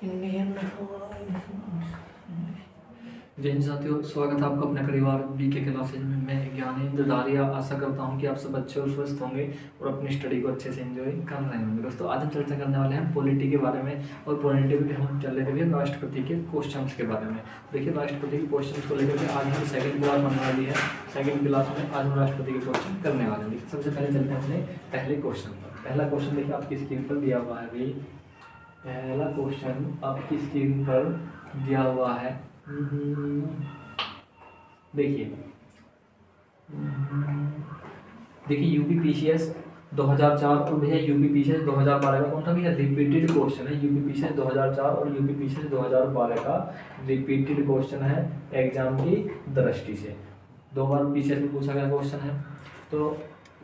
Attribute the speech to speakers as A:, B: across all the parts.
A: Indian जय हिंद साथियों, स्वागत है आपका अपने परिवार बीके क्लासेज में। मैं ज्ञानेंद्र धारिया आशा करता हूं कि आप सब अच्छे और स्वस्थ होंगे और अपनी स्टडी को अच्छे से एंजॉय कर रहे होंगे। दोस्तों, आज हम चर्चा करने वाले हैं पॉलिटी के बारे में, और पॉलिटी में हम चल रहे थे राष्ट्रपति के क्वेश्चंस के बारे में। देखिए, राष्ट्रपति के क्वेश्चन को लेकर के आज हम सेकंड क्लास बनने वाली है। सेकंड क्लास में आज हम राष्ट्रपति के क्वेश्चन करने वाले हैं। सबसे पहले चलते हैं अपने पहले क्वेश्चन पर। पहला क्वेश्चन देखिए आपकी स्क्रीन पर दिया हुआ है भाई। पहला क्वेश्चन आपकी स्क्रीन पर दिया हुआ है। देखिए यूपीपीसीएस 2004 और भैया यूपीपीसीएस 2012 का कौन सा भैया रिपीटेड क्वेश्चन है। यूपीपीसीएस 2004 और यूपीपीसीएस 2012 का रिपीटेड क्वेश्चन है एग्जाम की दृष्टि से। 2 बार पीसीएस में पूछा गया क्वेश्चन है। तो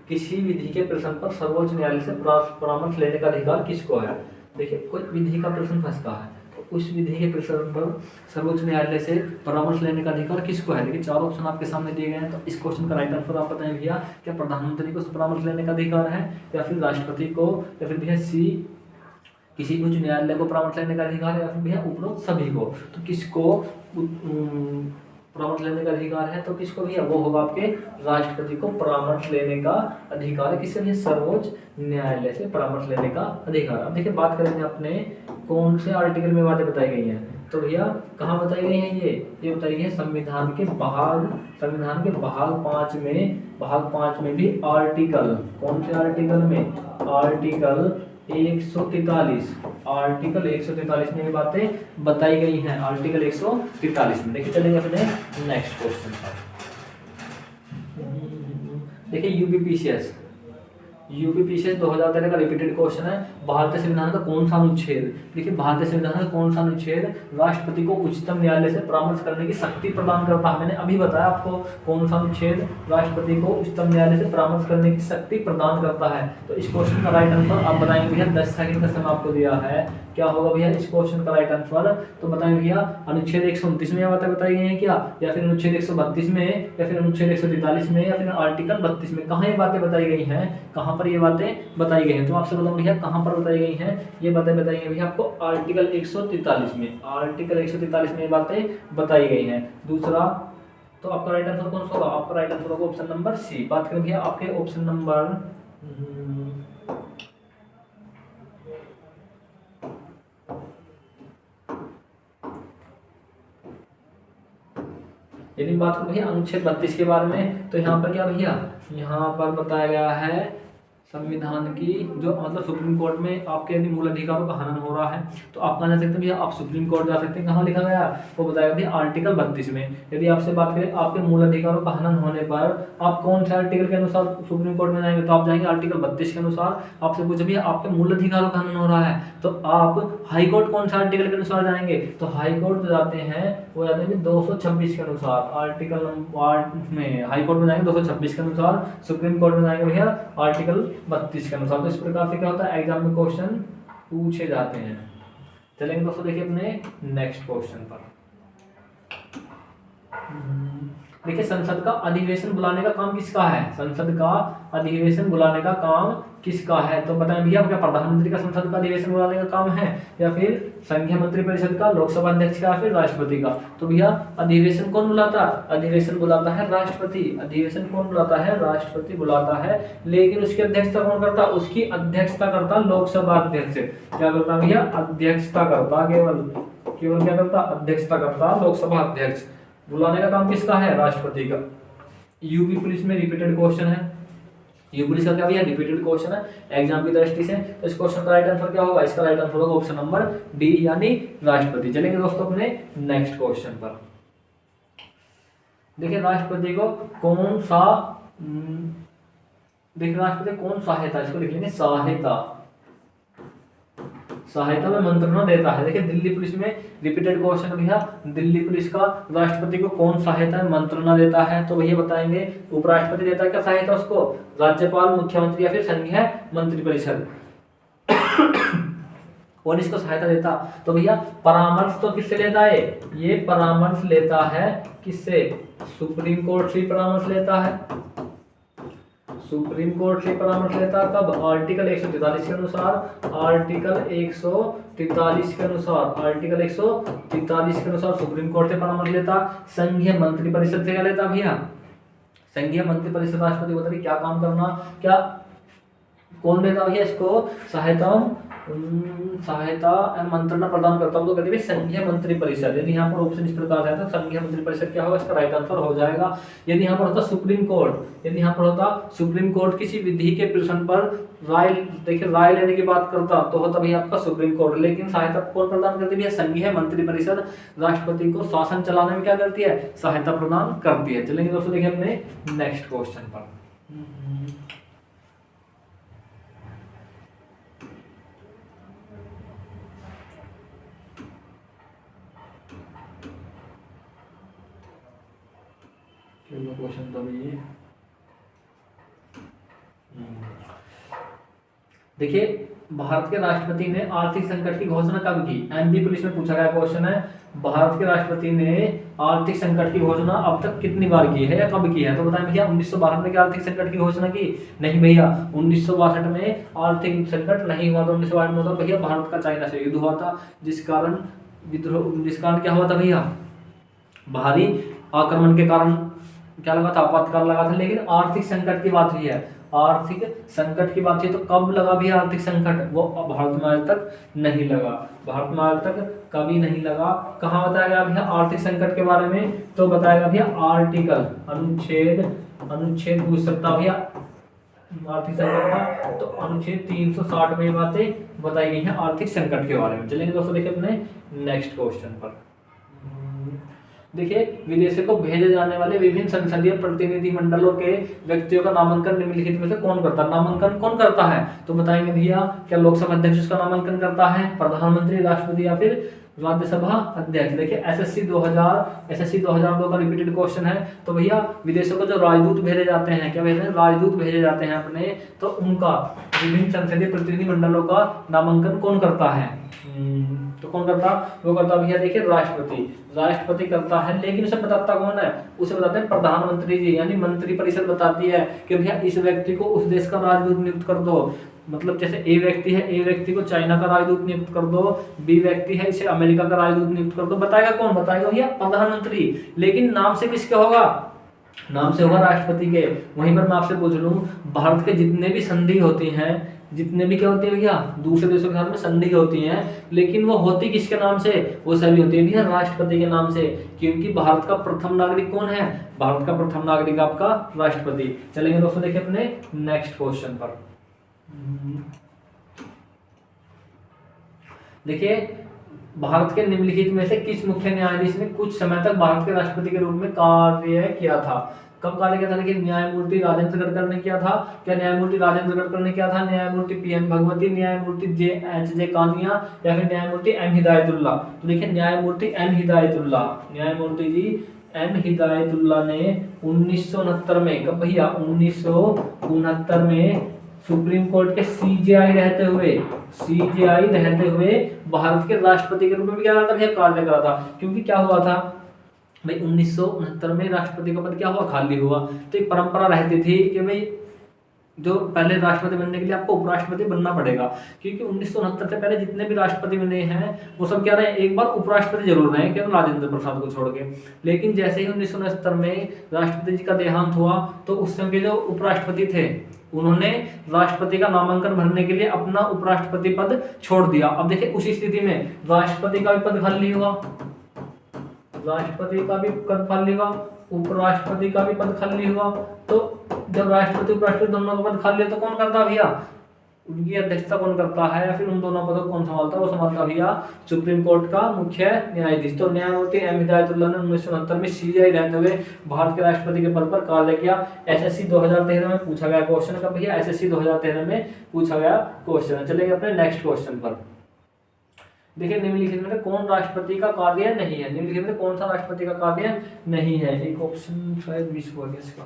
A: किसी विधि के प्रश्न पर सर्वोच्च न्यायालय से परामर्श लेने का अधिकार किसको है। देखिए, कोई विधि का प्रश्न फंसता है तो उस विधि के प्रश्न पर सर्वोच्च न्यायालय से परामर्श लेने का अधिकार किसको है। देखिए, 4 ऑप्शन आपके सामने दिए गए हैं। तो इस क्वेश्चन का राइट आंसर आप बताएं भैया, क्या प्रधानमंत्री को परामर्श लेने का अधिकार है, या फिर राष्ट्रपति को, या फिर भैया सी किसी उच्च न्यायालय को परामर्श लेने का अधिकार है, या फिर भैया उपरोक्त सभी को। तो किसको परामर्श लेने का अधिकार है, तो किसको भैया, वो होगा आपके राष्ट्रपति को परामर्श लेने का अधिकार है। किससे भैया, सर्वोच्च न्यायालय से परामर्श लेने का अधिकार। अब देखिए, बात करेंगे अपने कौन से आर्टिकल में बातें बताई गई हैं। तो भैया कहाँ बताई गई हैं, ये बताई गई है संविधान के भाग 5 में भी आर्टिकल, कौन से आर्टिकल में, आर्टिकल 143 में ये बातें बताई गई हैं। आर्टिकल 143 में। देखिए, चलेंगे अपने नेक्स्ट क्वेश्चन पर। देखिए यूपीपीसीएस 2013 का रिपीटेड क्वेश्चन है। भारतीय संविधान का कौन सा अनुच्छेद, देखिए भारतीय संविधान का कौन सा अनुच्छेद राष्ट्रपति को उच्चतम न्यायालय से परामर्श करने की शक्ति प्रदान करता है। मैंने अभी बताया आपको कौन सा अनुच्छेद राष्ट्रपति को उच्चतम न्यायालय से परामर्श करने की शक्ति प्रदान करता है। तो इस क्वेश्चन का राइट आंसर आप बताएंगे भैया। 10 सेकंड का समय आपको दिया है। क्या होगा भैया इस क्वेश्चन का राइट आंसर, तो बताएंगे भैया अनुच्छेद 129 में बातें बताई गई हैं क्या, या फिर अनुच्छेद 132 में, या फिर अनुच्छेद 143 में, या फिर आर्टिकल 32 में। कहाँ ये बातें बताई गई हैं, कहाँ पर ये बातें बताई गई हैं। तो आपसे बताऊं भैया कहाँ पर बताई गई हैं, ये बातें बताई गई भैया आपको आर्टिकल 143 में। आर्टिकल 143 में ये बातें बताई गई हैं। दूसरा, तो आपका राइट आंसर कौन सा होगा, आपका राइट आंसर होगा ऑप्शन नंबर सी। बात करें भैया आपके ऑप्शन नंबर यदि बात करें भैया अनुच्छेद 32 के बारे में, तो यहाँ पर क्या भैया, यहाँ पर बताया गया है संविधान की जो मतलब सुप्रीम कोर्ट में आपके यदि मूल अधिकारों का हनन हो रहा है तो आप कहाँ जा सकते हैं भैया, आप सुप्रीम कोर्ट जा सकते हैं। कहाँ लिखा गया, वो बताया भैया आर्टिकल 32 में। यदि आपसे बात करें आपके मूल अधिकारों का हनन होने पर आप कौन से आर्टिकल के अनुसार सुप्रीम कोर्ट में जाएंगे, तो आप जाएंगे आर्टिकल 32 के अनुसार। आपसे पूछे भैया आपके मूल अधिकारों का हनन हो रहा है तो आप हाईकोर्ट कौन से आर्टिकल के अनुसार जाएंगे, तो हाईकोर्ट जाते हैं, वो जाते हैं 226 के अनुसार। आर्टिकल में हाईकोर्ट में जाएंगे 226 के अनुसार, सुप्रीम कोर्ट में जाएंगे भैया आर्टिकल 32 के अनुसार। तो इस प्रकार से क्या होता है, एग्जाम में क्वेश्चन पूछे जाते हैं। चलेंगे दोस्तों, देखिए अपने नेक्स्ट क्वेश्चन पर। देखिए, संसद का अधिवेशन बुलाने का काम किसका है, संसद का अधिवेशन बुलाने का काम किसका है। तो बताएं भैया, क्या प्रधानमंत्री का संसद का अधिवेशन बुलाने का काम है, या फिर संघीय मंत्रिपरिषद का, लोकसभा अध्यक्ष का, या फिर राष्ट्रपति का। तो भैया अधिवेशन कौन बुलाता है, अधिवेशन बुलाता है राष्ट्रपति। अधिवेशन कौन बुलाता है, राष्ट्रपति बुलाता है। लेकिन उसकी अध्यक्षता कौन करता है, उसकी अध्यक्षता करता लोकसभा अध्यक्ष। क्या करता भैया, अध्यक्षता करता, केवल क्या करता, अध्यक्षता करता लोकसभा अध्यक्ष। बुलाने का काम किसका है, राष्ट्रपति का। यूपी पुलिस में रिपीटेड क्वेश्चन है। यूपी पुलिस का क्या भैया, रिपीटेड क्वेश्चन है एग्जाम की दृष्टि से। तो इस क्वेश्चन का राइट आंसर क्या होगा, इसका राइट आंसर होगा ऑप्शन नंबर डी, यानी राष्ट्रपति। चलेंगे दोस्तों अपने नेक्स्ट क्वेश्चन पर। देखिए राष्ट्रपति को कौन सा, देखिए राष्ट्रपति कौन सहायता, इसको लिख लेंगे सहायता में मंत्रणा देता है। देखिए दिल्ली पुलिस में रिपीटेड क्वेश्चन भैया, दिल्ली पुलिस का राष्ट्रपति को कौन सहायता में मंत्रणा देता है। तो भैया बताएंगे उपराष्ट्रपति देता है क्या सहायता उसको, राज्यपाल, मुख्यमंत्री, या फिर संघीय मंत्रिपरिषद। कौन इसको सहायता देता, तो भैया परामर्श तो किससे लेता है, ये परामर्श लेता है किससे, सुप्रीम कोर्ट से परामर्श लेता है। सुप्रीम कोर्ट से परामर्श लेता कब? आर्टिकल 143 के अनुसार, आर्टिकल 143 के अनुसार, आर्टिकल 143 के अनुसार सुप्रीम कोर्ट से परामर्श लेता। संघीय मंत्री परिषद से क्या लेता भैया? संघीय मंत्री परिषद राष्ट्रपति को बताइए क्या काम करना, क्या कौन देता भैया इसको? सहायता एवं मंत्रणा प्रदान करता हूँ तो कहते हैं संघीय मंत्री परिषद। यदि यहाँ पर ऑप्शन इस प्रकार है तो संघीय मंत्री परिषद क्या होगा? इसका राइट आंसर हो जाएगा। यदि यहाँ पर होता सुप्रीम कोर्ट, यदि यहाँ पर होता सुप्रीम कोर्ट किसी विधि के प्रश्न पर राय, देखिए राय लेने की बात करता तो होता भैया आपका सुप्रीम कोर्ट। लेकिन सहायता कौन प्रदान करती है? संघीय मंत्री परिषद राष्ट्रपति को शासन चलाने में क्या करती है? सहायता प्रदान करती है। चलेंगे दोस्तों देखिए अपने नेक्स्ट क्वेश्चन पर। क्वेश्चन तो ये देखिए, भारत के राष्ट्रपति ने आर्थिक संकट की घोषणा कब की? एमपी पुलिस में पूछा गया क्वेश्चन है। भारत के राष्ट्रपति ने आर्थिक संकट की घोषणा अब तक कितनी बार की है या कब की है? तो बताएं भैया 1962 में क्या आर्थिक संकट की घोषणा की? नहीं भैया, 1962 में आर्थिक संकट नहीं हुआ था। 1962 में तो भैया भारत का चाइना से युद्ध हुआ था, जिस कारण क्या हुआ था भैया? भारी आक्रमण के कारण क्या लगा था? आपातकाल लगा था। लेकिन आर्थिक संकट की बात हुई है, आर्थिक संकट की बात हुई तो कब लगा भी आर्थिक संकट? वो भारत में आज तक नहीं लगा, भारत में आज तक कभी नहीं लगा। कहाँ बताया गया भैया आर्थिक संकट के बारे में? तो बताएगा भैया आर्टिकल अनुच्छेद पूछ सकता भैया आर्थिक संकट का, तो अनुच्छेद 360 में बातें बताई गई हैं आर्थिक संकट के बारे में। चलेंगे दोस्तों देखिए अपने नेक्स्ट क्वेश्चन पर। देखिए, विदेशों को भेजे जाने वाले विभिन्न संसदीय प्रतिनिधिमंडलों के व्यक्तियों का नामांकन निम्नलिखित में से कौन करता है? नामांकन कौन करता है? तो बताएंगे भैया, क्या लोकसभा अध्यक्ष उसका नामांकन करता है, प्रधानमंत्री, राष्ट्रपति या फिर राज्यसभा अध्यक्ष? देखिए एसएससी 2002 का रिपीटेड क्वेश्चन है। तो भैया विदेशों को जो राजदूत भेजे जाते हैं, क्या भेजते हैं? राजदूत भेजे जाते हैं अपने, तो उनका विभिन्न संसदीय प्रतिनिधिमंडलों का नामांकन कौन करता है? तो कौन करता? वो करता भैया देखिए राष्ट्रपति करता है। लेकिन उसे बताता कौन है? उसे बताते हैं प्रधानमंत्री जी, यानी मंत्री परिषद बताती है कि भैया इस व्यक्ति को उस देश का राजदूत नियुक्त कर दो। मतलब जैसे ए व्यक्ति है, ए व्यक्ति को चाइना का राजदूत नियुक्त कर दो, बी व्यक्ति है इसे अमेरिका का राजदूत नियुक्त कर दो। बताएगा कौन? बताएगा भैया प्रधानमंत्री। लेकिन नाम से किसके होगा? नाम से होगा राष्ट्रपति के। वहीं पर मैं आपसे पूछ लूं, भारत के जितने भी संधि होती हैं, जितने भी क्या होती है भैया दूसरे देशों के साथ में संधि होती हैं, लेकिन वो होती किसके नाम से? वो सभी होती है भैया राष्ट्रपति के नाम से, क्योंकि भारत का प्रथम नागरिक कौन है? भारत का प्रथम नागरिक आपका राष्ट्रपति। चलेंगे दोस्तों देखिए अपने नेक्स्ट क्वेश्चन पर। देखिए, भारत के निम्नलिखित में से किस मुख्य न्यायाधीश ने कुछ समय तक भारत के राष्ट्रपति के रूप में कार्य किया था? कब कार्य किया था? देखिए न्यायमूर्ति राजेंद्र गडकर ने किया था। क्या न्यायमूर्ति राजेंद्र गडकर ने किया था? न्यायमूर्ति पीएन भगवती, न्यायमूर्ति जे कानिया या फिर न्यायमूर्ति एम हिदायतुल्लाह? तो देखिए न्यायमूर्ति एम हिदायतुल्लाह, न्यायमूर्ति जी एम हिदायतुल्लाह ने 1969 में, कब भैया 1969 में सुप्रीम कोर्ट के सीजेआई रहते हुए भारत के राष्ट्रपति के रूप में भी क्या करा था भैया? कार्य करा था। क्योंकि क्या हुआ था भाई 1969 में राष्ट्रपति का पद क्या हुआ? खाली हुआ। तो एक परंपरा रहती थी कि भाई जो पहले राष्ट्रपति बनने के लिए आपको उपराष्ट्रपति बनना पड़ेगा, क्योंकि 1969 से पहले जितने भी राष्ट्रपति बने हैं वो सब क्या रहे? एक बार उपराष्ट्रपति जरूर रहे, केवल राजेंद्र प्रसाद को छोड़ के। लेकिन जैसे ही 1969 में राष्ट्रपति जी का देहांत हुआ तो उस समय के जो उपराष्ट्रपति थे उन्होंने राष्ट्रपति का नामांकन भरने के लिए अपना उपराष्ट्रपति पद छोड़ दिया। अब देखिए उसी स्थिति में राष्ट्रपति का भी पद खाली हुआ, राष्ट्रपति का भी पद खाली हुआ, उपराष्ट्रपति का भी पद खाली हुआ। तो जब राष्ट्रपति उपराष्ट्रपति दोनों का पद खाली है तो कौन करता भैया? उनकी अध्यक्षता कौन करता है या फिर उन दोनों पदों को कौन संभालता है? वो संभालता भैया सुप्रीम कोर्ट का मुख्य न्यायाधीश। तो न्यायमूर्ति एम हिदायतुल्लाह ने 1969 में सीजेआई रहते हुए भारत के राष्ट्रपति के पद पर कार्य किया। एसएससी 2013 में पूछा गया क्वेश्चन का भैया, एसएससी 2013 में पूछा गया क्वेश्चन। चलेंगे अपने नेक्स्ट क्वेश्चन पर। देखिए निम्नलिखित में कौन राष्ट्रपति का कार्य नहीं है? निम्नलिखित में कौन सा राष्ट्रपति का कार्य नहीं है? एक ऑप्शन शायद 20 हो गया इसका।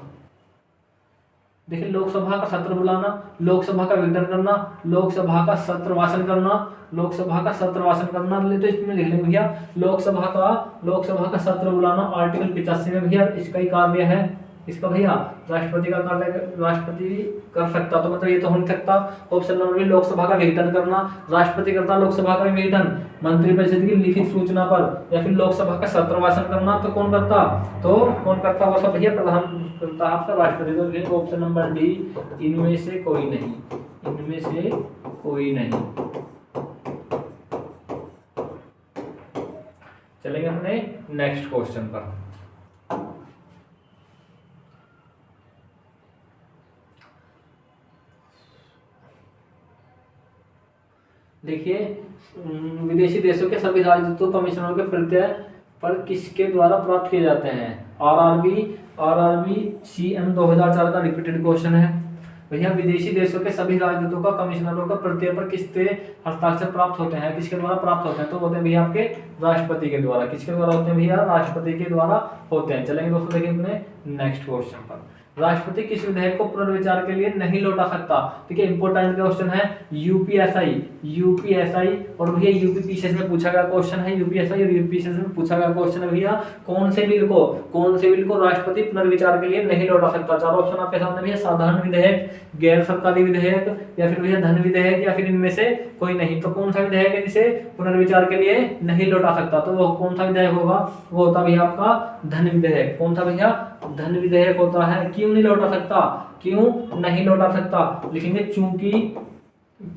A: देखिए लोकसभा का सत्र बुलाना, लोकसभा का विघटन करना, लोकसभा का सत्र भाषण करना, लोकसभा का सत्र भाषण करना। तो इसमें लिख लेंगे भैया लोकसभा का सत्र बुलाना आर्टिकल 85 में भैया इसका ही कार्य है। इसका भैया राष्ट्रपति का कार्य राष्ट्रपति कर सकता, तो मतलब ये तो हो नहीं सकता। ऑप्शन नंबर बी लोकसभा का विघटन करना, राष्ट्रपति करता लोकसभा का विघटन मंत्रिपरिषद की लिखित सूचना पर, या फिर लोकसभा का सत्र भाषण करना, तो कौन करता, वो सब भैया प्रधान करता आपका राष्ट्रपति। तो ऑप्शन नंबर डी इनमें से कोई नहीं, इनमें से कोई नहीं। चलेंगे अपने नेक्स्ट क्वेश्चन पर। देखिए विदेशी देशों के सभी राजदूतों कमिश्नरों के प्रत्यय पर किसके द्वारा प्राप्त किए जाते हैं? आरआरबी सीएम 2004 का रिपीटेड क्वेश्चन है भैया। विदेशी देशों के सभी राजदूतों का कमिश्नरों का प्रत्यय पर किससे हस्ताक्षर प्राप्त होते हैं, किसके द्वारा प्राप्त होते हैं? तो होते हैं भैया आपके राष्ट्रपति के द्वारा। किसके द्वारा होते हैं भैया? राष्ट्रपति के द्वारा होते हैं। चलेंगे दोस्तों देखिए अपने नेक्स्ट क्वेश्चन पर। राष्ट्रपति किस विधेयक को पुनर्विचार के लिए नहीं लौटा सकता? देखिए इंपॉर्टेंट क्वेश्चन है यूपीएसआई और भैया यूपीपीसीएस में पूछा गया क्वेश्चन है। यूपीएसआई और यूपीपीसीएस में पूछा गया क्वेश्चन है भैया, कौन से बिल को राष्ट्रपति पुनर्विचार के लिए नहीं लौटा सकता? चार ऑप्शन आपके सामने भैया, साधारण विधेयक, गैर सरकारी विधेयक, या फिर भैया धन विधेयक, या फिर इनमें से कोई नहीं। तो कौन सा विधेयक है जिसे पुनर्विचार के लिए नहीं लौटा सकता? तो वो कौन सा विधेयक होगा? वो होता भैया आपका धन विधेयक। कौन सा भैया? धन विधेयक होता है। क्यों नहीं लौटा सकता? क्यों नहीं लौटा सकता? लिखेंगे क्योंकि,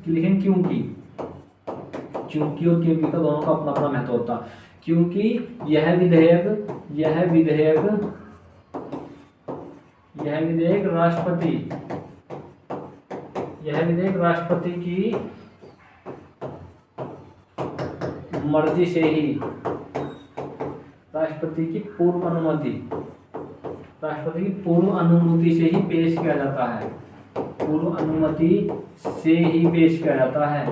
A: लिखेंगे क्योंकि और क्योंकि का दोनों का अपना अपना महत्व होता। क्योंकि यह विधेयक राष्ट्रपति की मर्जी से ही, राष्ट्रपति की पूर्व अनुमति से ही पेश किया जाता है। पूर्व अनुमति से ही पेश किया जाता है।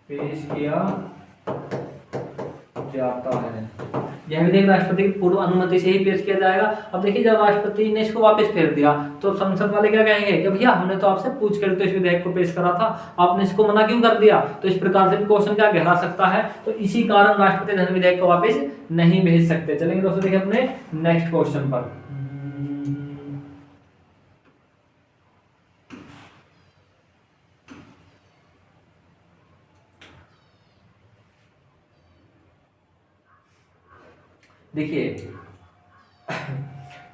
A: पेश किया जाता है। यह विधेयक राष्ट्रपति की पूर्व अनुमति से ही पेश किया जाएगा। अब देखिए जब राष्ट्रपति ने इसको वापस फेर दिया तो संसद वाले क्या कहेंगे कि भैया हमने तो आपसे पूछ कर तो इस विधेयक को पेश करा था, आपने इसको मना क्यों कर दिया? तो इस प्रकार से भी क्वेश्चन क्या गहरा सकता है। तो इसी कारण राष्ट्रपति धन विधेयक को वापस नहीं भेज सकते। चलेंगे दोस्तों देखिए अपने नेक्स्ट क्वेश्चन पर। देखिए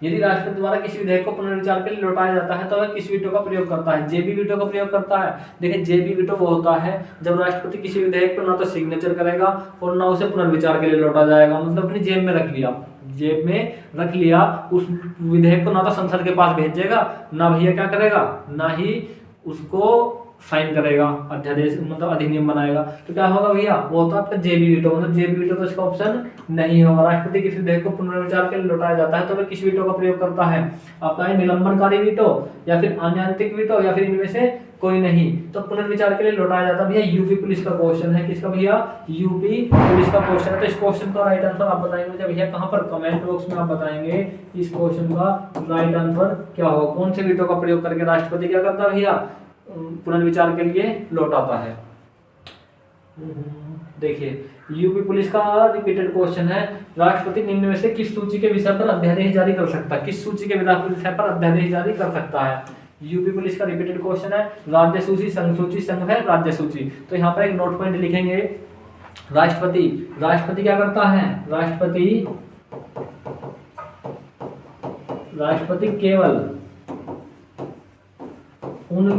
A: यदि राष्ट्रपति द्वारा किसी विधेयक को पुनर्विचार के लिए लौटाया जाता है तो वह किस वीटो का प्रयोग करता है? जेबी वीटो का प्रयोग करता है। देखिए जेबी वीटो वो होता है जब राष्ट्रपति किसी विधेयक पर ना तो सिग्नेचर करेगा और ना उसे पुनर्विचार के लिए लौटा जाएगा, मतलब अपनी जेब में रख लिया उस विधेयक को, ना तो संसद के पास भेजेगा, ना भैया क्या करेगा, ना ही उसको साइन करेगा, अध्यादेश मतलब अधिनियम बनाएगा। तो क्या होगा भैया? वो होता है आपका जेबी वीटो। मतलब जेबी वीटो तो इसका ऑप्शन नहीं होगा। राष्ट्रपति किसी विधेयक को पुनर्विचार के लिए लौटाया जाता है तो वह किस वीटो का प्रयोग करता है? आपका है निलंबनकारी वीटो, या फिर अनैतिक वीटो, या फिर इनमें से कोई नहीं। तो पुनर्विचार के लिए लौटाया जाता है भैया यूपी पुलिस का क्वेश्चन है। किसका भैया? यूपी पुलिस का क्वेश्चन है। तो इस क्वेश्चन का राइट आंसर आप बताएंगे मुझे भैया कहाँ पर? कमेंट बॉक्स में आप बताएंगे इस क्वेश्चन का राइट आंसर क्या होगा। कौन से वीटो का प्रयोग करके राष्ट्रपति क्या करता है भैया? पुनर्विचार के लिए लौटाता है। देखिए यूपी पुलिस का रिपीटेड क्वेश्चन है, राष्ट्रपति निम्न में से किस सूची के विषय पर अध्यादेश जारी कर सकता है? किस सूची के विषय पर अध्यादेश जारी कर सकता है? यूपी पुलिस का रिपीटेड क्वेश्चन है। राज्य सूची, संघ सूची, संघ है राज्य सूची। तो यहाँ पर एक नोट पॉइंट लिखेंगे, राष्ट्रपति क्या करता है? राष्ट्रपति केवल उन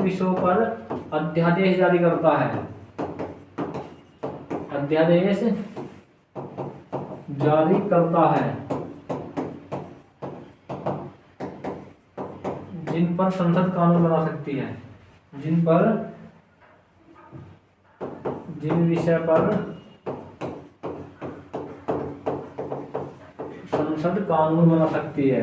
A: विषयों पर अध्यादेश जारी करता है, जिन पर संसद कानून बना सकती है, जिन विषय पर संसद कानून बना सकती है,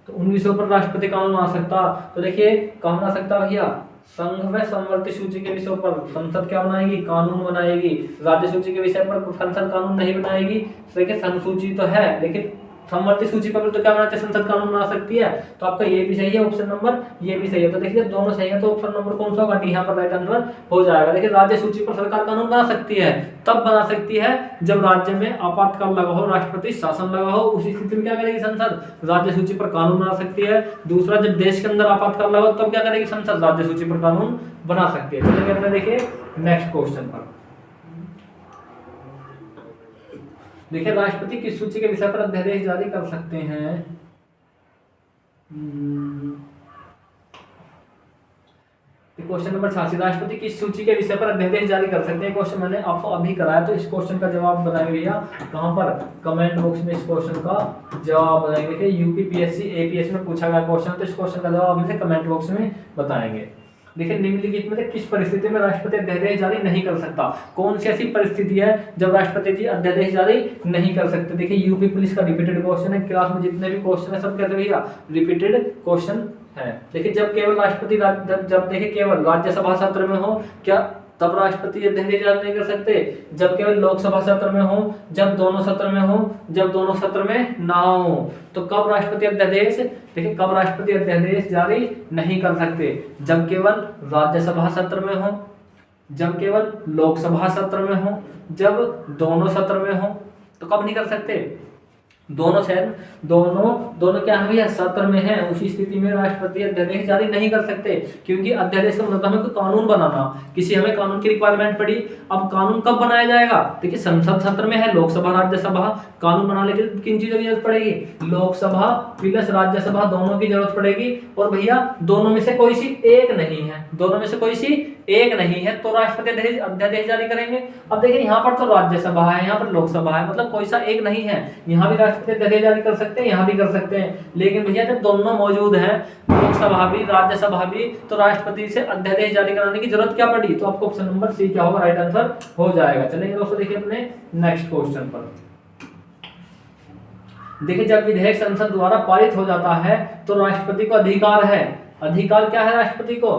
A: तो उन विषयों पर राष्ट्रपति कानून बना सकता। तो देखिए कहाँ बना सकता भैया? संघ व संवर्ती सूची के विषयों पर संसद क्या बनाएगी? कानून बनाएगी। राज्य सूची के विषय पर संसद कानून नहीं बनाएगी। तो देखिए संघ सूची तो है लेकिन समवर्ती सूची पर तो क्या बना सकती है, संसद कानून बना सकती है। तो आपका ये भी सही है, ऑप्शन नंबर ये भी सही है। तो देखिए दोनों सही है, तो ऑप्शन नंबर कौन सा होगा, डी यहाँ पर राइट आंसर हो जाएगा। देखिए राज्य सूची पर सरकार कानून बना सकती है, तब बना सकती है जब राज्य में आपातकाल लगा हो, राष्ट्रपति शासन लगा हो, उसी स्थिति में क्या करेगी संसद, राज्य सूची पर कानून बना सकती है। दूसरा, जब देश के अंदर आपातकाल लगा हो तब क्या करेगी संसद, राज्य सूची पर कानून बना सकती है। चलिए अपने देखिए नेक्स्ट क्वेश्चन पर। देखिए राष्ट्रपति किस सूची के विषय पर अध्यादेश जारी कर सकते हैं। क्वेश्चन नंबर 86, राष्ट्रपति किस सूची के विषय पर अध्यादेश जारी कर सकते हैं। क्वेश्चन मैंने आपको अभी कराया, तो इस क्वेश्चन का जवाब बताएंगे भैया कहां पर, कमेंट बॉक्स में इस क्वेश्चन का जवाब बताएंगे। देखिए यूपीपीएससी एपीएससी में पूछा गया क्वेश्चन, तो इस क्वेश्चन का जवाब हमें कमेंट बॉक्स में बताएंगे। देखिए निम्नलिखित में से किस परिस्थिति में राष्ट्रपति अध्यादेश जारी नहीं कर सकता, कौन सी ऐसी परिस्थिति है जब राष्ट्रपति जी अध्यादेश जारी नहीं कर सकते। देखिए यूपी पुलिस का रिपीटेड क्वेश्चन है, क्लास में जितने भी क्वेश्चन है सब कहते हैं भैया रिपीटेड क्वेश्चन है। देखिए जब केवल राष्ट्रपति जब देखिए केवल राज्यसभा सत्र में हो क्या, तब राष्ट्रपति अध्यादेश जारी नहीं कर सकते। जब केवल लोकसभा सत्र में हो, जब दोनों सत्र में हो, जब दोनों सत्र में ना हो, तो कब राष्ट्रपति अध्यादेश, देखिए कब राष्ट्रपति अध्यादेश जारी नहीं कर सकते, जब केवल राज्यसभा सत्र में हो, जब केवल लोकसभा सत्र में हो, जब दोनों सत्र में हो, तो कब नहीं कर सकते, दोनों क्या है भैया सत्र में है, उसी स्थिति में राष्ट्रपति अध्यादेश जारी नहीं कर सकते। क्योंकि अध्यादेश का मतलब हमें कोई कानून बनाना, किसी हमें कानून की रिक्वायरमेंट पड़ी। अब कानून कब बनाया जाएगा, देखिए संसद सत्र में है, लोकसभा राज्यसभा, कानून बनाने के लिए किन चीजों की जरूरत पड़ेगी, लोकसभा प्लस राज्यसभा दोनों की जरूरत पड़ेगी। और भैया दोनों में से कोई सी एक नहीं है, दोनों में से कोई सी एक नहीं है, तो राष्ट्रपति अध्यादेश जारी करेंगे। अब देखिए यहाँ पर तो राज्यसभा है, यहाँ पर लोकसभा है, मतलब कोई सा एक नहीं है। यहाँ भी राष्ट्रपति अध्यादेश जारी कर सकते हैं, यहाँ भी कर सकते हैं, लेकिन भैया जब दोनों मौजूद हैं, लोकसभा भी राज्यसभा भी, तो राष्ट्रपति से अध्यादेश जारी कराने की जरूरत क्या पड़ी। तो आपको ऑप्शन नंबर सी क्या होगा, राइट आंसर हो जाएगा। चलेंगे दोस्तों देखिए अपने नेक्स्ट क्वेश्चन पर। देखिए जब विधेयक संसद द्वारा पारित हो जाता है तो राष्ट्रपति को अधिकार है, अधिकार क्या है राष्ट्रपति को,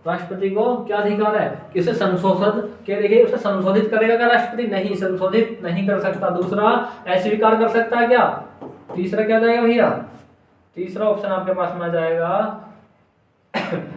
A: राष्ट्रपति को क्या अधिकार है कि उसे संशोधन के, देखिए उसे संशोधित करेगा क्या राष्ट्रपति, नहीं संशोधित नहीं कर सकता। दूसरा अस्वीकार कर सकता है क्या, तीसरा क्या जाएगा भैया, तीसरा ऑप्शन आपके पास में आ जाएगा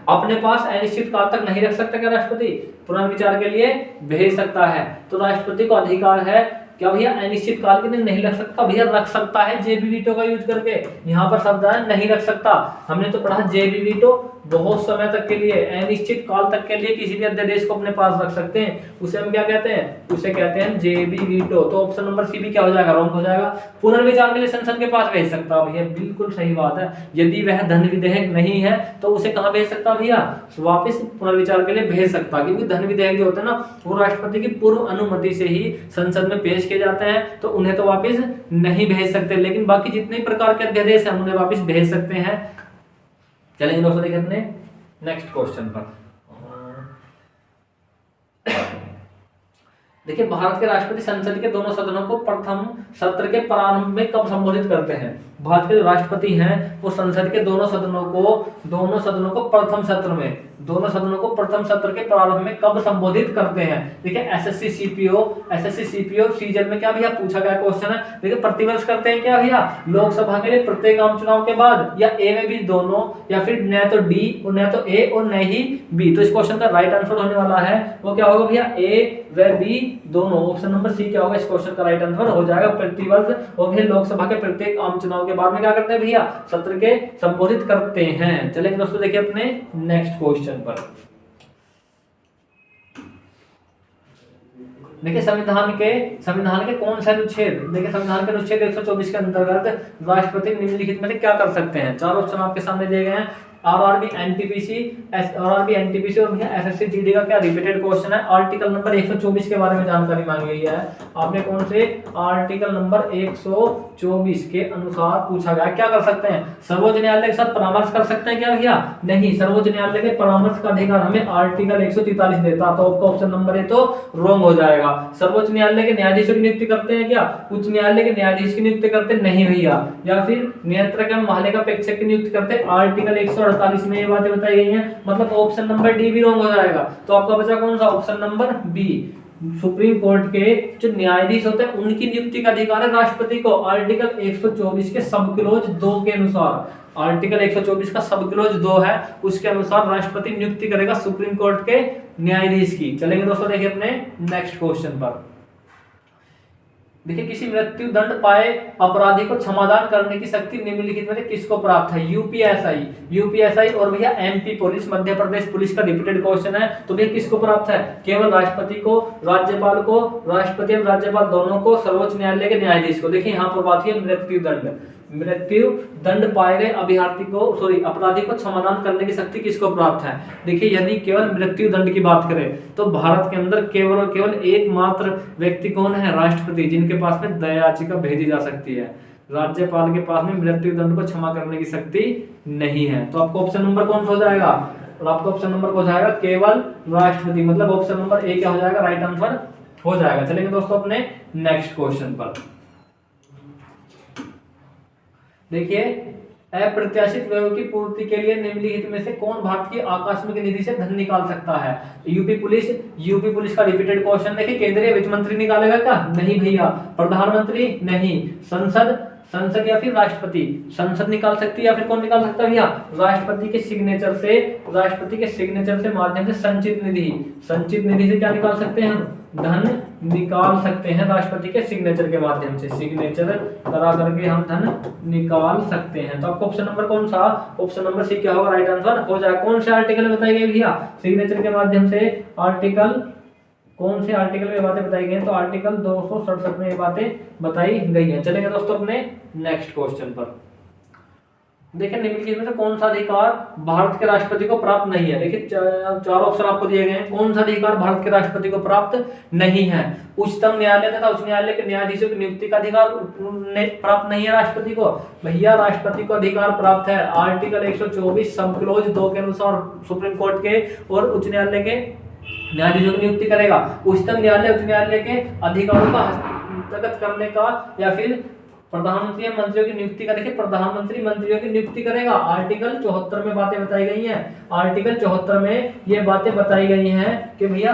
A: अपने पास अनिश्चित काल तक नहीं रख सकता क्या राष्ट्रपति, पुनर्विचार के लिए भेज सकता है। तो राष्ट्रपति को अधिकार है क्या भैया, अनिश्चित काल के लिए नहीं रख सकता, भैया रख सकता है जेबी वीटो का यूज करके। यहाँ पर शब्द है नहीं रख सकता, हमने तो पढ़ा जेबी वीटो, बहुत समय तक के लिए, अनिश्चित काल तक के लिए किसी भी अध्यादेश को अपने पास रख सकते हैं, उसे हम क्या कहते हैं, उसे कहते हैं जेबी वीटो। तो ऑप्शन नंबर सी भी क्या हो जाएगा, रॉन्ग हो जाएगा। पुनर्विचार के लिए संसद के पास भेज सकता भैया, बिल्कुल सही बात है। यदि वह धन विधेयक नहीं है तो उसे कहाँ भेज सकता भैया, वापिस पुनर्विचार के लिए भेज सकता, क्योंकि धन विधेयक जो होते हैं ना वो राष्ट्रपति की पूर्व अनुमति से ही संसद में पेश किए जाते हैं, तो उन्हें तो वापिस नहीं भेज सकते, लेकिन बाकी जितने प्रकार के अध्यादेश हैं उन्हें वापिस भेज सकते हैं। चलेंगे दोस्तों देखिए अपने नेक्स्ट क्वेश्चन पर। देखिए भारत के राष्ट्रपति संसद के दोनों सदनों को प्रथम सत्र के प्रारंभ में कब संबोधित करते हैं। भारत के जो राष्ट्रपति हैं वो संसद के दोनों सदनों को प्रथम सत्र में, दोनों सदनों को प्रथम सत्र के प्रारंभ में कब संबोधित करते हैं। देखिए एसएससी सीपीओ सीजन में क्या भैया पूछा गया क्वेश्चन है। देखिए प्रतिवर्ष करते हैं क्या भैया, लोकसभा के लिए प्रत्येक आम चुनाव के बाद, या ए में भी दोनों, या फिर न तो डी और न तो ए और न ही बी। तो इस क्वेश्चन का राइट आंसर होने वाला है वो क्या होगा भैया, ए व बी दोनों। ऑप्शन नंबर सी क्या होगा इस क्वेश्चन का राइट आंसर हो जाएगा। प्रतिवर्ष और फिर लोकसभा के प्रत्येक आम चुनाव के बाद में क्या करते हैं भैया, सत्र के संबोधित करते हैं। चलेंगे दोस्तों देखिए अपने नेक्स्ट क्वेश्चन पर। देखिए संविधान के कौन सा अनुच्छेद, देखिए संविधान के अनुच्छेद 124 के अंतर्गत राष्ट्रपति निम्नलिखित में क्या कर सकते हैं। चार ऑप्शन आपके सामने दिए गए हैं, आरआरबी एनटीपीसी और भैया एसएससी जीडी का क्या रिपीटेड क्वेश्चन है। आर्टिकल नंबर 124 के बारे में जानकारी मांगी गई है आपने, कौन से आर्टिकल नंबर 124 के अनुसार पूछा गया। क्या कर सकते हैं, सर्वोच्च न्यायालय के साथ परामर्श कर सकते हैं क्या भैया, नहीं, सर्वोच्च न्यायालय के परामर्श का अधिकार हमें आर्टिकल 143 देता, तो आपका ऑप्शन नंबर ए तो रॉन्ग हो जाएगा। सर्वोच्च न्यायालय के न्यायाधीशों की नियुक्ति करते हैं क्या, उच्च न्यायालय के न्यायाधीश की नियुक्ति करते नहीं भैया, या फिर नियंत्रक एवं महालेखापरीक्षक की नियुक्ति करते आर्टिकल 148 में ये बातें बताई गई हैं, मतलब ऑप्शन नंबर डी भी रॉन्ग हो जाएगा। तो आपका बचा कौन सा, option number B, Supreme Court के जो न्यायाधीश होते हैं उनकी नियुक्ति का अधिकार है राष्ट्रपति को, आर्टिकल 124 के सब क्लोज 2 के अनुसार। आर्टिकल 124 का सब क्लोज 2 है, उसके अनुसार राष्ट्रपति नियुक्ति करेगा सुप्रीम कोर्ट के न्यायाधीश की। चलेंगे दोस्तों देखिए अपने नेक्स्ट क्वेश्चन पर। देखिए किसी मृत्यु दंड पाए अपराधी को क्षमादान करने की शक्ति निम्नलिखित में से किसको प्राप्त है? यूपीएसआई और भैया MP police, Madhya Pradesh police का रिपीटेड क्वेश्चन है। तो भैया किसको प्राप्त है? केवल राष्ट्रपति को, राज्यपाल को, राष्ट्रपति एवं राज्यपाल दोनों को, सर्वोच्च न्यायालय के न्यायाधीश को। देखिए यहाँ पर बात है मृत्यु दंड पाए गए अपराधी को क्षमादान करने की शक्ति किसको प्राप्त है? देखिए यदि केवल मृत्यु दंड की बात करें तो भारत के अंदर केवल एकमात्र व्यक्ति कौन है? राष्ट्रपति, जिनके पास में दया याचिका भेजी जा सकती है। राज्यपाल के पास में मृत्यु दंड को क्षमा करने की शक्ति नहीं है। तो आपको ऑप्शन नंबर कौन सा हो जाएगा? और आपको ऑप्शन नंबर हो जाएगा केवल राष्ट्रपति, मतलब ऑप्शन नंबर ए क्या हो जाएगा? राइट आंसर हो जाएगा। चलेंगे दोस्तों अपने नेक्स्ट क्वेश्चन पर। देखिए अप्रत्याशित व्ययों की पूर्ति के लिए निम्नलिखित में से कौन भारतीय आकस्मिक निधि से धन निकाल सकता है? यूपी पुलिस का रिपीटेड क्वेश्चन। देखिए केंद्रीय वित्त मंत्री निकालेगा क्या? नहीं भैया। प्रधानमंत्री? नहीं। संसद या फिर राष्ट्रपति? संसद निकाल सकती है या फिर कौन निकाल सकता है भैया? राष्ट्रपति के सिग्नेचर से माध्यम से संचित निधि से क्या निकाल सकते हैं? हम धन निकाल सकते हैं राष्ट्रपति के सिग्नेचर के माध्यम से, सिग्नेचर करा करके हम धन निकाल सकते हैं। तो आपको ऑप्शन नंबर कौन सा? ऑप्शन नंबर सी क्या होगा? राइट आंसर हो जाएगा। कौन से आर्टिकल में बताई गई भैया? सिग्नेचर के माध्यम से आर्टिकल, कौन से आर्टिकल में बातें बताई गई हैं? तो आर्टिकल 267 में ये बातें बताई गई हैं। चलेंगे दोस्तों अपने नेक्स्ट क्वेश्चन पर। देखिए निम्नलिखित में से कौन सा अधिकार भारत के राष्ट्रपति को प्राप्त नहीं है? देखिए चार ऑप्शन आपको दिए गए हैं। कौन सा अधिकार भारत के राष्ट्रपति को प्राप्त नहीं है? उच्चतम न्यायालय तथा उच्च न्यायालय के न्यायाधीशों की नियुक्ति का अधिकार प्राप्त नहीं है राष्ट्रपति को। भैया राष्ट्रपति को अधिकार प्राप्त है आर्टिकल 124 सब क्लोज 2 के अनुसार सुप्रीम कोर्ट के और उच्च न्यायालय के न्यायाधीशों की नियुक्ति करेगा। उच्चतम न्यायालय उच्च न्यायालय के अधिकारों का हस्तगत करने का या फिर प्रधानमंत्री मंत्रियों की नियुक्ति का। देखिए प्रधानमंत्री मंत्रियों की नियुक्ति करेगा। आर्टिकल 74 में बातें बताई गई हैं। आर्टिकल 74 में ये बातें बताई गई हैं कि भैया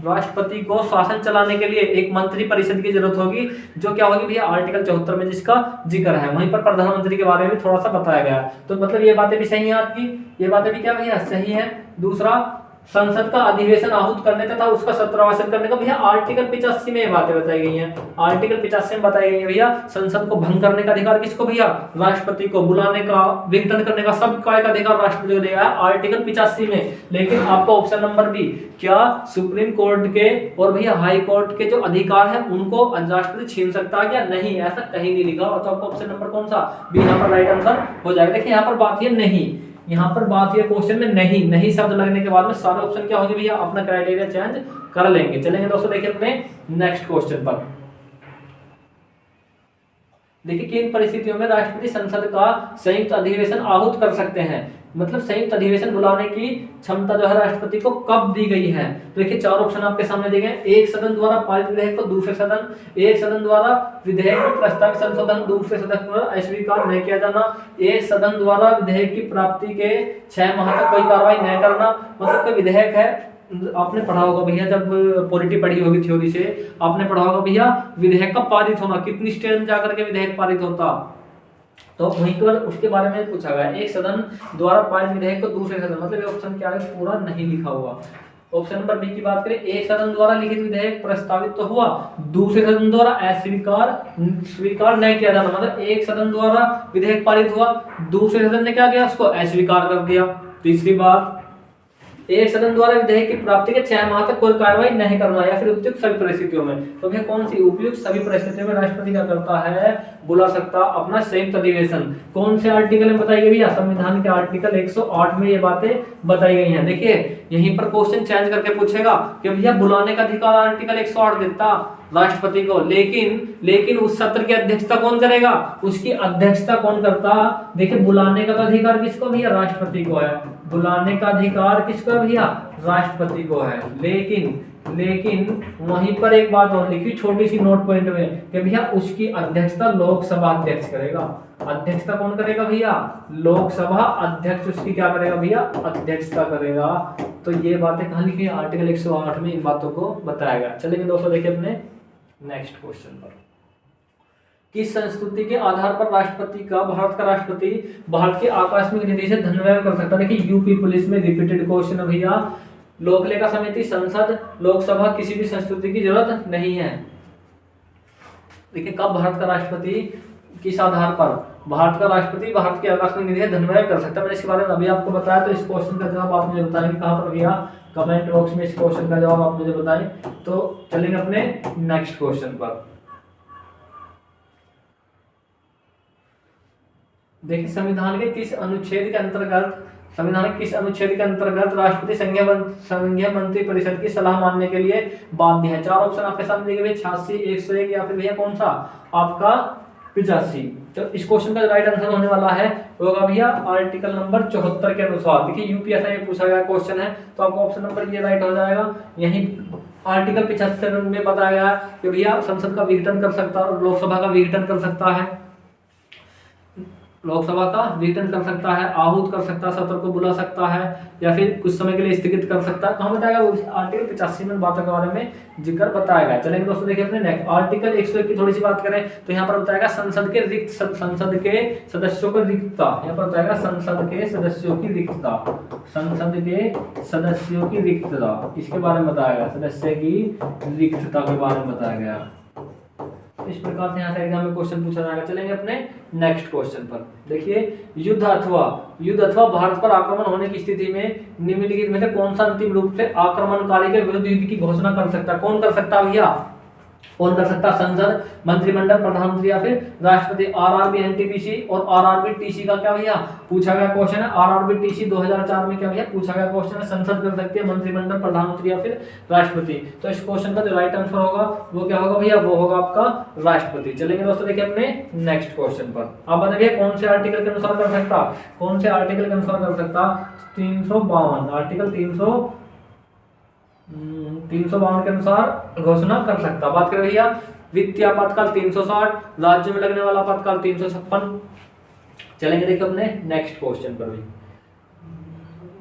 A: राष्ट्रपति को शासन चलाने के लिए एक मंत्री परिषद की जरूरत होगी, जो क्या होगी भैया? आर्टिकल 74 में जिसका जिक्र है। वहीं पर प्रधानमंत्री के बारे में थोड़ा सा बताया गया है। तो मतलब ये बातें भी सही है आपकी, ये बातें भी क्या भैया? सही है। दूसरा, संसद का अधिवेशन आहूत करने तथा उसका सत्रवासन करने का भैया आर्टिकल 85 में ये बातें बताई गई हैं। आर्टिकल 85 में बताई गई है भैया संसद को भंग करने का अधिकार किसको भैया? राष्ट्रपति को। बुलाने का, विघटन करने का, सब काय का अधिकार राष्ट्रपति को दिया है आर्टिकल 85 में। लेकिन आपका ऑप्शन नंबर बी, क्या सुप्रीम कोर्ट के और भैया हाई कोर्ट के जो अधिकार है उनको राष्ट्रपति छीन सकता है क्या? नहीं, ऐसा कहीं नहीं लिखा। तो आपका ऑप्शन नंबर कौन सा? बी यहाँ पर राइट आंसर हो जाएगा। देखिए यहाँ पर बात है नहीं, यहाँ पर बात है क्वेश्चन में नहीं शब्द लगने के बाद में सारे ऑप्शन क्या होंगे भैया? अपना क्राइटेरिया चेंज कर लेंगे। चलेंगे दोस्तों देखिए अपने नेक्स्ट क्वेश्चन पर। देखिए किन परिस्थितियों में राष्ट्रपति संसद का संयुक्त अधिवेशन आहूत कर सकते हैं? मतलब संयुक्त अधिवेशन बुलाने की क्षमता जो है राष्ट्रपति को कब दी गई है? तो देखिए चार ऑप्शन आपके सामने दिए गए। एक सदन द्वारा पारित विधेयक को दूसरे सदन, एक सदन द्वारा विधेयक में प्रस्तावित संशोधन दूसरे सदन द्वारा अस्वीकार नहीं किया जाना, एक सदन द्वारा विधेयक की प्राप्ति के 6 माह तक कोई कार्रवाई नहीं करना। मतलब कोई विधेयक है, आपने पढ़ा होगा भैया, जब पॉलिटी पढ़ी होगी थ्योरी से, आपने पढ़ा होगा भैया विधेयक का पारित होना, कितनी स्टेज में जाकर के विधेयक पारित होता, तो वहीं पर उसके बारे में पूछा गया। एक सदन द्वारा पारित विधेयक को दूसरे सदन, मतलब ये ऑप्शन क्या है? पूरा नहीं लिखा हुआ। ऑप्शन नंबर बी की बात करें, एक सदन द्वारा लिखित विधेयक प्रस्तावित तो हुआ, दूसरे सदन द्वारा स्वीकार नहीं किया जाना। मतलब एक सदन द्वारा विधेयक पारित हुआ, दूसरे सदन ने क्या किया? उसको अस्वीकार कर दिया। तीसरी बात, एक सदन द्वारा विधेयक की प्राप्ति के 6 माह तक कोई कार्रवाई नहीं करना, या फिर उपयुक्त सभी परिस्थितियों में। तो भैया कौन सी उपयुक्त सभी परिस्थितियों में राष्ट्रपति क्या करता है? बुला सकता अपना संयुक्त अधिवेशन। कौन से आर्टिकल में बताई गई भैया? संविधान के आर्टिकल 108 में ये बातें बताई गई हैं। देखिए यहीं पर क्वेश्चन चेंज करके पूछेगा कि भैया बुलाने का अधिकार आर्टिकल 108 देता राष्ट्रपति को, लेकिन उस सत्र की अध्यक्षता कौन करेगा? उसकी अध्यक्षता कौन करता? देखिए बुलाने का तो अधिकार किसको भैया? राष्ट्रपति को है। बुलाने का अधिकार किसको है भैया? राष्ट्रपति को है। लेकिन लेकिन वहीं पर एक बात और लिखी छोटी सी नोट पॉइंट में कि भैया उसकी अध्यक्षता लोकसभा अध्यक्ष करेगा। अध्यक्षता कौन करेगा भैया? लोकसभा अध्यक्ष उसकी क्या करेगा भैया? अध्यक्षता करेगा। तो ये बातें कहाँ लिखी है? आर्टिकल 108 में इन बातों को बताया गया। चलेंगे दोस्तों देखिए अपने नेक्स्ट क्वेश्चन पर। किस संस्कृति के आधार पर राष्ट्रपति का भारत का राष्ट्रपति भारत के आकस्मिक निधि से धन व्यय कर सकता है? देखिए यूपी पुलिस में रिपीटेड क्वेश्चन है भैया। लोक लेखा समिति, संसद, लोकसभा, किसी भी संस्कृति की जरूरत नहीं है। देखिए कब भारत का राष्ट्रपति किस आधार पर भारत का राष्ट्रपति भारत के आकस्मिक निधि से धन व्यय कर सकता है? मैंने इसके बारे में अभी आपको बताया। तो इस क्वेश्चन का जवाब आप मुझे बताएंगे कहाँ पर भैया? कमेंट बॉक्स में इस क्वेश्चन का जवाब आप मुझे बताएं। तो चलेंगे अपने नेक्स्ट क्वेश्चन पर। देखिए संविधान के किस अनुच्छेद के अंतर्गत राष्ट्रपति संघीय मंत्री परिषद की सलाह मानने के लिए बाध्य है? चार ऑप्शन आपके सामने दिए हुए 86, 101 या फिर भैया कौन सा आपका 85। तो इस क्वेश्चन का राइट आंसर होने वाला है होगा भैया आर्टिकल नंबर 74 के अनुसार। देखिए यूपीएससी में पूछा गया क्वेश्चन है तो आपका ऑप्शन नंबर ये राइट हो जाएगा। यही आर्टिकल 75 में बताया गया कि भैया संसद का विघटन कर सकता है और लोकसभा का विघटन कर सकता है। लोकसभा का विघटन कर सकता है, आहूत कर सकता है, सत्र को बुला सकता है या फिर कुछ समय के लिए स्थगित कर सकता है। कहाँ बताएगा? आर्टिकल 85 में बातों के बारे में जिक्र बताएगा। चलेंगे दोस्तों देखिए अपने नेक्स्ट आर्टिकल 101 की थोड़ी सी बात करें तो यहाँ पर बताएगा संसद के सदस्यों को रिक्तता। यहाँ पर बताएगा संसद के सदस्यों की रिक्तता। इसके बारे में बताया गया, सदस्य की रिक्तता के बारे में बताया गया। इस प्रकार से यहाँ से एग्जाम में क्वेश्चन पूछा जाएगा। चलेंगे अपने नेक्स्ट क्वेश्चन पर। देखिए युद्ध अथवा भारत पर आक्रमण होने की स्थिति में निम्नलिखित में से कौन सा अंतिम रूप से आक्रमणकारी के विरुद्ध युद्ध की घोषणा कर सकता है? कौन कर सकता है भैया? कौन कर सकता? संसद, मंत्रिमंडल, प्रधानमंत्री या फिर राष्ट्रपति। आरआरबी एनटीपीसी और आरआरबी टीसी का क्या भैया पूछा गया क्वेश्चन है? आरआरबी टीसी 2004 में क्या भैया पूछा गया क्वेश्चन है? संसद कर सकती है, मंत्रिमंडल, प्रधानमंत्री या फिर राष्ट्रपति। तो इस क्वेश्चन का जो राइट आंसर होगा वो क्या होगा भैया? वो होगा आपका राष्ट्रपति। चलेंगे दोस्तों देखिए अपने नेक्स्ट क्वेश्चन पर। आप बताइए कौन से आर्टिकल के अनुसार कर सकता? कौन से आर्टिकल के अनुसार कर सकता? 352 आर्टिकल 352 के अनुसार घोषणा कर सकता। बात करें भैया वित्तीय आपातकाल 360, राज्य में लगने वाला आपातकाल 356। चलेंगे देखिए अपने नेक्स्ट क्वेश्चन पर भी।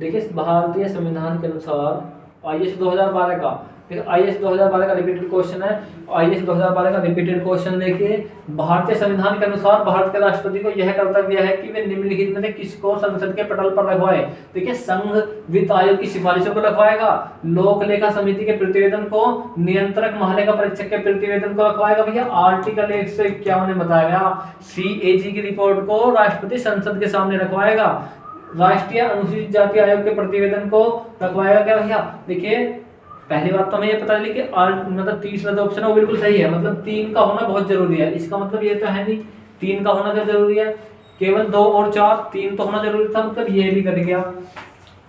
A: देखिए भारतीय संविधान के अनुसार आईएएस 2012 का, फिर आईएएस 2012 का रिपीटेड क्वेश्चन है। आईएएस 2012 का रिपीटेड क्वेश्चन देखिए भारतीय संविधान के अनुसार भारत के राष्ट्रपति को यह कर्तव्य है कि वे निम्नलिखित में से किसको संसद के पटल पर रखवाए? देखिए संघ वित्त आयोग की सिफारिशों को रखवाएगा, लोक लेखा समिति के प्रतिवेदन को, नियंत्रक महालेखा परीक्षक के प्रतिवेदन को रखवाएगा भैया आर्टिकल 151 में बताया गया। सीएजी की रिपोर्ट को राष्ट्रपति संसद के सामने रखवाएगा, राष्ट्रीय अनुसूचित जाति आयोग के प्रतिवेदन को रखवाएगा क्या भैया? देखिए पहली बात तो हमें ये पता चली कि मतलब तीसरा जो ऑप्शन है वो बिल्कुल सही है। मतलब 3 का होना बहुत जरूरी है। इसका मतलब ये तो है नहीं 3 का होना जरूरी है, केवल 2 और 4, 3 तो होना जरूरी था। मतलब ये भी कट गया,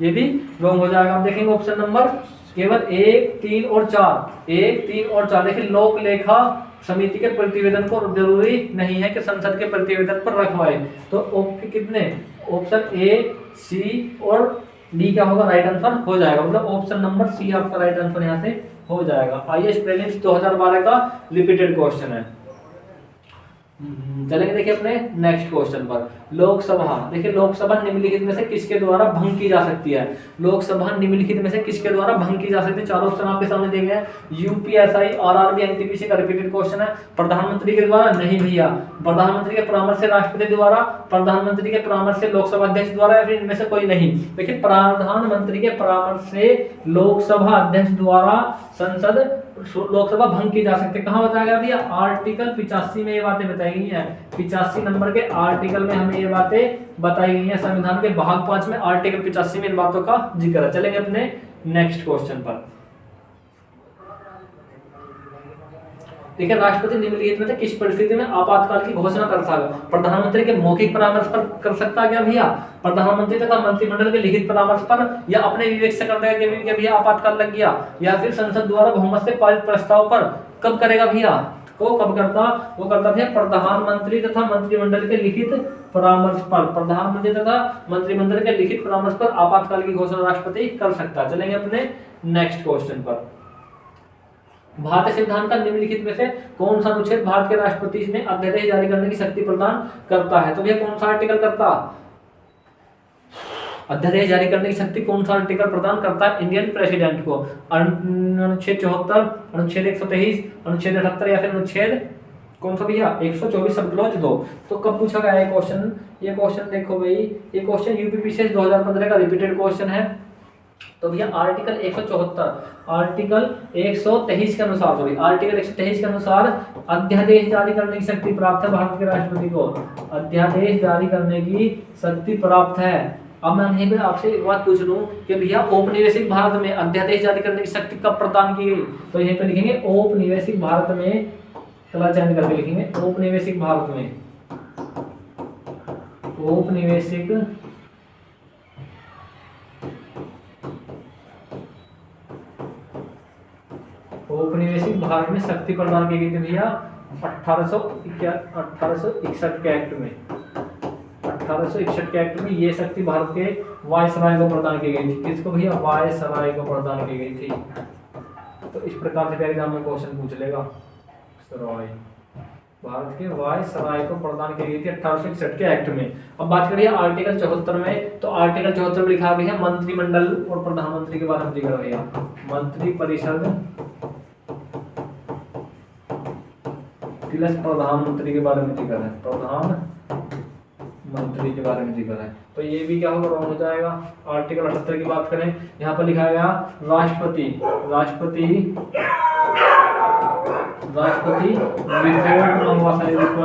A: ये भी रॉन्ग हो जाएगा। आप देखेंगे ऑप्शन नंबर केवल 1, 3 और 4, 1, 3 और 4। देखिए लोक लेखा समिति के प्रतिवेदन को जरूरी नहीं है कि संसद के प्रतिवेदन पर रखवाए। तो कितने ऑप्शन ए, सी और डी क्या होगा? राइट आंसर हो जाएगा। मतलब ऑप्शन नंबर सी आपका राइट आंसर यहाँ से हो जाएगा। आईएएस प्रीलिम्स 2012 का रिपीटेड क्वेश्चन है। चलेंगे देखिए अपने नेक्स्ट क्वेश्चन पर। लोकसभा, देखिए लोकसभा निम्नलिखित में से किसके द्वारा भंग की जा सकती है? लोकसभा निम्नलिखित में से किसके द्वारा भंग की जा सकती है? 4 ऑप्शन आपके सामने दिए गए हैं। यूपीएससी, आरआरबी, एनटीपीसी का रिपीटेड क्वेश्चन है। प्रधानमंत्री के द्वारा? नहीं भैया। प्रधानमंत्री के परामर्श से राष्ट्रपति द्वारा, प्रधानमंत्री के परामर्श से लोकसभा अध्यक्ष द्वारा या फिर इनमें से कोई नहीं। देखिए प्रधानमंत्री के परामर्श से लोकसभा अध्यक्ष द्वारा संसद लोकसभा भंग की जा सकती है। कहाँ बताया गया भैया? आर्टिकल 85 में ये बातें बताई गई हैं। 85 नंबर के आर्टिकल में हमें ये बातें बताई गई हैं। संविधान के भाग 5 में आर्टिकल 85 में इन बातों का जिक्र है। चलेंगे अपने नेक्स्ट क्वेश्चन पर। देखिए राष्ट्रपति निम्नलिखित में से किस परिस्थिति में आपातकाल की घोषणा कर सकता है? प्रधानमंत्री के मौखिक परामर्श पर कर सकता है क्या भैया? प्रधानमंत्री तथा मंत्रिमंडल के लिखित परामर्श पर, या अपने विवेक से कर देगा कि भैया आपातकाल लग गया, या फिर संसद द्वारा बहुमत से पारित प्रस्ताव पर कब करेगा भैया? को कब करता? वो करता है प्रधानमंत्री तथा मंत्रिमंडल के लिखित परामर्श पर। प्रधानमंत्री तथा मंत्रिमंडल के लिखित परामर्श पर आपातकाल की घोषणा राष्ट्रपति कर सकता है। चलेंगे अपने नेक्स्ट क्वेश्चन पर। भारतीय संविधान का निम्नलिखित में से कौन सा अनुच्छेद भारत के राष्ट्रपति ने अध्यादेश जारी करने की शक्ति प्रदान करता है? तो भैया कौन सा आर्टिकल करता, अध्यादेश जारी करने की शक्ति कौन सा आर्टिकल प्रदान करता है इंडियन प्रेसिडेंट को? अनुच्छेद 74, अनुच्छेद 123, अनुच्छेद 78 या फिर अनुच्छेद कौन सा भैया 124 सब क्लॉज 2। तो कब पूछा गया है क्वेश्चन? ये क्वेश्चन देखो भाई, ये क्वेश्चन यूपीपीसीएस 2015 का रिपीटेड क्वेश्चन है। तो भैया आर्टिकल 174, आर्टिकल 123 के अनुसार, सॉरी आर्टिकल 123 के अनुसार अध्यादेश जारी करने की शक्ति प्राप्त है भारत के राष्ट्रपति को, अध्यादेश जारी करने की शक्ति प्राप्त है। अब मैं यहीं पे आपसे एक बात पूछ लूं कि भैया औपनिवेशिक भारत में अध्यादेश जारी करने की शक्ति कब प्रदान की गई? तो यहीं पे लिखेंगे औपनिवेशिक भारत में, कलर चेंज करके लिखेंगे औपनिवेशिक भारत में, औपनिवेशिक औपनिवेशिक भारत में शक्ति प्रदान की गई थी भैया 1861 के एक्ट में, 1861 के एक्ट में ये शक्ति भारत के वायसराय को प्रदान की गई थी। किसको भैया? वायसराय को प्रदान की गई थी। तो इस प्रकार से एग्जाम में क्वेश्चन पूछ लेगा, भारत के वायसराय को प्रदान की गई थी 1861 के एक्ट में। अब बात करिए आर्टिकल 74 में, तो आर्टिकल 74 में लिखा भी है मंत्रिमंडल और प्रधानमंत्री के बारे में जिक्र भैया, मंत्री परिषद प्लस प्रधानमंत्री के बारे में जिक्र है, प्रधानमंत्री के बारे में जिक्र है। तो ये भी क्या होगा? रॉन्ग हो जाएगा। आर्टिकल 78 की बात करें, यहाँ पर लिखा गया राष्ट्रपति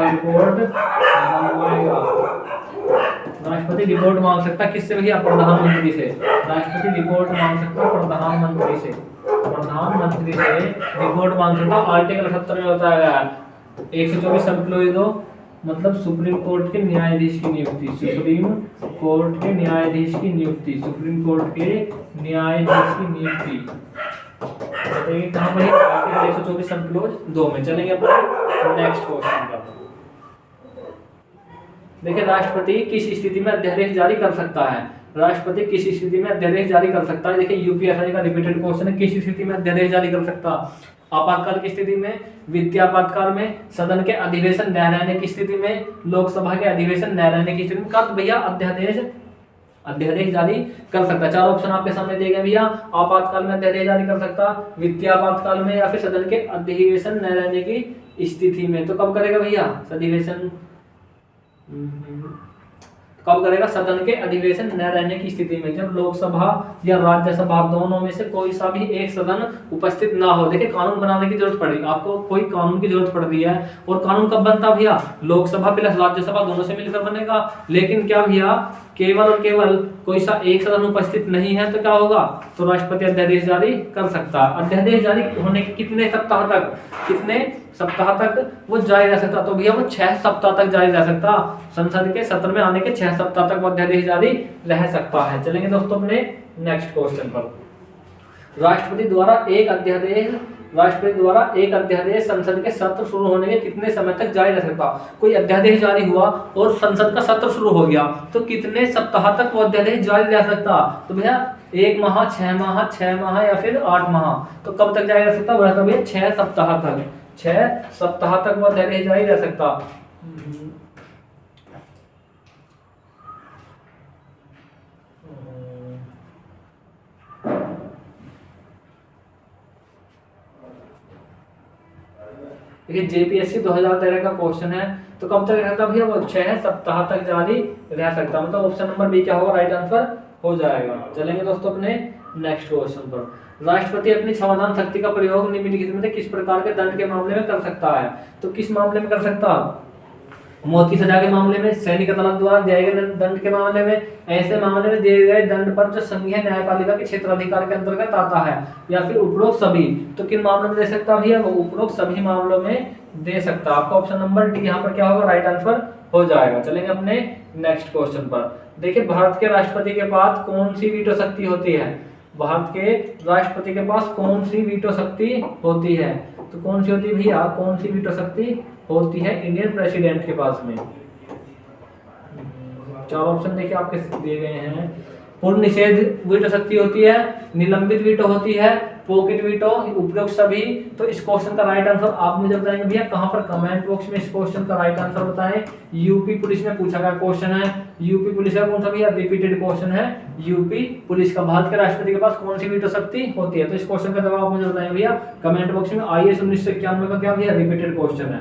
A: रिपोर्ट मंगवाएगा, राष्ट्रपति रिपोर्ट मांग सकता किससे भैया? प्रधानमंत्री से। राष्ट्रपति रिपोर्ट मांग सकता प्रधानमंत्री से, प्रधानमंत्री से रिपोर्ट मांग सकता। आर्टिकल 78 में बताया गया 124 सब क्लॉज 2 मतलब सुप्रीम कोर्ट के न्यायाधीश की नियुक्ति, सुप्रीम कोर्ट के न्यायाधीश की नियुक्ति, सुप्रीम कोर्ट के न्यायाधीश की नियुक्ति बताइए कहाँ पर है? आर्टिकल 124 सब क्लॉज 2 में। चलेंगे अपने नेक्स्ट क्वेश्चन पर। देखिए राष्ट्रपति किस स्थिति में अध्यादेश जारी कर सकता है? राष्ट्रपति किस स्थिति में अध्यादेश जारी कर सकता है? देखिए यूपीएससी का रिपीटेड क्वेश्चन है, किस स्थिति में अध्यादेश जारी कर सकता? आपातकाल की स्थिति में, वित्तीय आपातकाल में, सदन के अधिवेशन न रहने की स्थिति में, लोकसभा के अधिवेशन न रहने की स्थिति में कब भैया अध्यादेश जारी कर सकता है? चार ऑप्शन आपके सामने दिए गए भैया। आपातकाल में अध्यादेश जारी कर सकता, वित्तीय आपातकाल में, या फिर सदन के अधिवेशन न रहने की स्थिति में। तो कब करेगा भैया अधिवेशन? कब करेगा? सदन के अधिवेशन न रहने की स्थिति में, जब लोकसभा या राज्यसभा दोनों में से कोई सा भी एक सदन उपस्थित ना हो। देखिए कानून बनाने की जरूरत पड़ेगी आपको, कोई कानून की जरूरत पड़ रही है, और कानून कब बनता भैया? लोकसभा प्लस राज्यसभा दोनों से मिलकर बनेगा। लेकिन क्या भैया केवल और केवल कोई सा एक सदन उपस्थित नहीं है तो क्या होगा? तो राष्ट्रपति अध्यादेश जारी कर सकता है। अध्यादेश जारी होने के कितने सप्ताह तक वो जारी रह सकता? तो भैया वो 6 सप्ताह तक जारी रह सकता। संसद के सत्र में आने के 6 सप्ताह तक वो अध्यादेश जारी रह सकता है। चलेंगे दोस्तों अपने नेक्स्ट क्वेश्चन पर। राष्ट्रपति द्वारा एक अध्यादेश संसद के सत्र शुरू होने के कितने समय तक जारी रह सकता? कोई अध्यादेश जारी हुआ और संसद का सत्र शुरू हो गया तो कितने सप्ताह तक वो अध्यादेश जारी रह सकता? तो भैया 1 माह, 6 माह, 6 माह या फिर 8 माह। तो कब तक जारी रह सकता? वो रहता भैया 6 सप्ताह तक, 6 सप्ताह तक वो अध्यादेश जारी रह सकता। देखिए जेपीएससी 2013 का क्वेश्चन है, तो कब तक रहता भैया? वो 6 सप्ताह तक जारी रह सकता। मतलब ऑप्शन नंबर बी क्या होगा? राइट आंसर हो जाएगा। चलेंगे दोस्तों अपने नेक्स्ट क्वेश्चन पर। राष्ट्रपति अपनी क्षमादान शक्ति का प्रयोग निम्नलिखित में से किस प्रकार के दंड के मामले में कर सकता है? तो किस मामले में कर सकता? मौत की सजा के मामले में, सैनिक अदालत द्वारा दिए गए दंड के मामले में, ऐसे मामले में दिए गए दंड पर जो संघीय न्यायपालिका के क्षेत्राधिकार के अंतर्गत आता है, या फिर उपरोक्त सभी। तो किन मामलों में दे सकता भैया? वो उपरोक्त सभी मामलों में दे सकता। आपका ऑप्शन नंबर डी यहाँ पर क्या होगा? राइट आंसर हो जाएगा। चलेंगे अपने नेक्स्ट क्वेश्चन पर। देखिए भारत के राष्ट्रपति के पास कौन सी वीटो शक्ति होती है? भारत के राष्ट्रपति के पास कौन सी वीटो शक्ति होती है? तो कौन सी होती है भैया? कौन सी वीटो शक्ति होती है इंडियन प्रेसिडेंट के पास में? 4 ऑप्शन देखिए आपके दिए गए हैं। पूर्ण निषेध वीटो शक्ति होती है, निलंबित वीटो होती है, पॉकेट वीटो, उपरोक्त सभी। तो इस क्वेश्चन का राइट आंसर आप मुझे बताएंगे भैया कहां पर, कमेंट बॉक्स में इस क्वेश्चन का राइट आंसर बताएं। यूपी पुलिस में पूछा गया क्वेश्चन है, यूपी पुलिस का कौन सा भैया, रिपीटेड क्वेश्चन है यूपी पुलिस का। भारत के राष्ट्रपति के पास कौन सी वीटो शक्ति होती है? तो इस क्वेश्चन का जवाब आप मुझे बताएंगे भैया कमेंट बॉक्स में। IAS 1991 का क्या भैया, रिपीटेड क्वेश्चन है।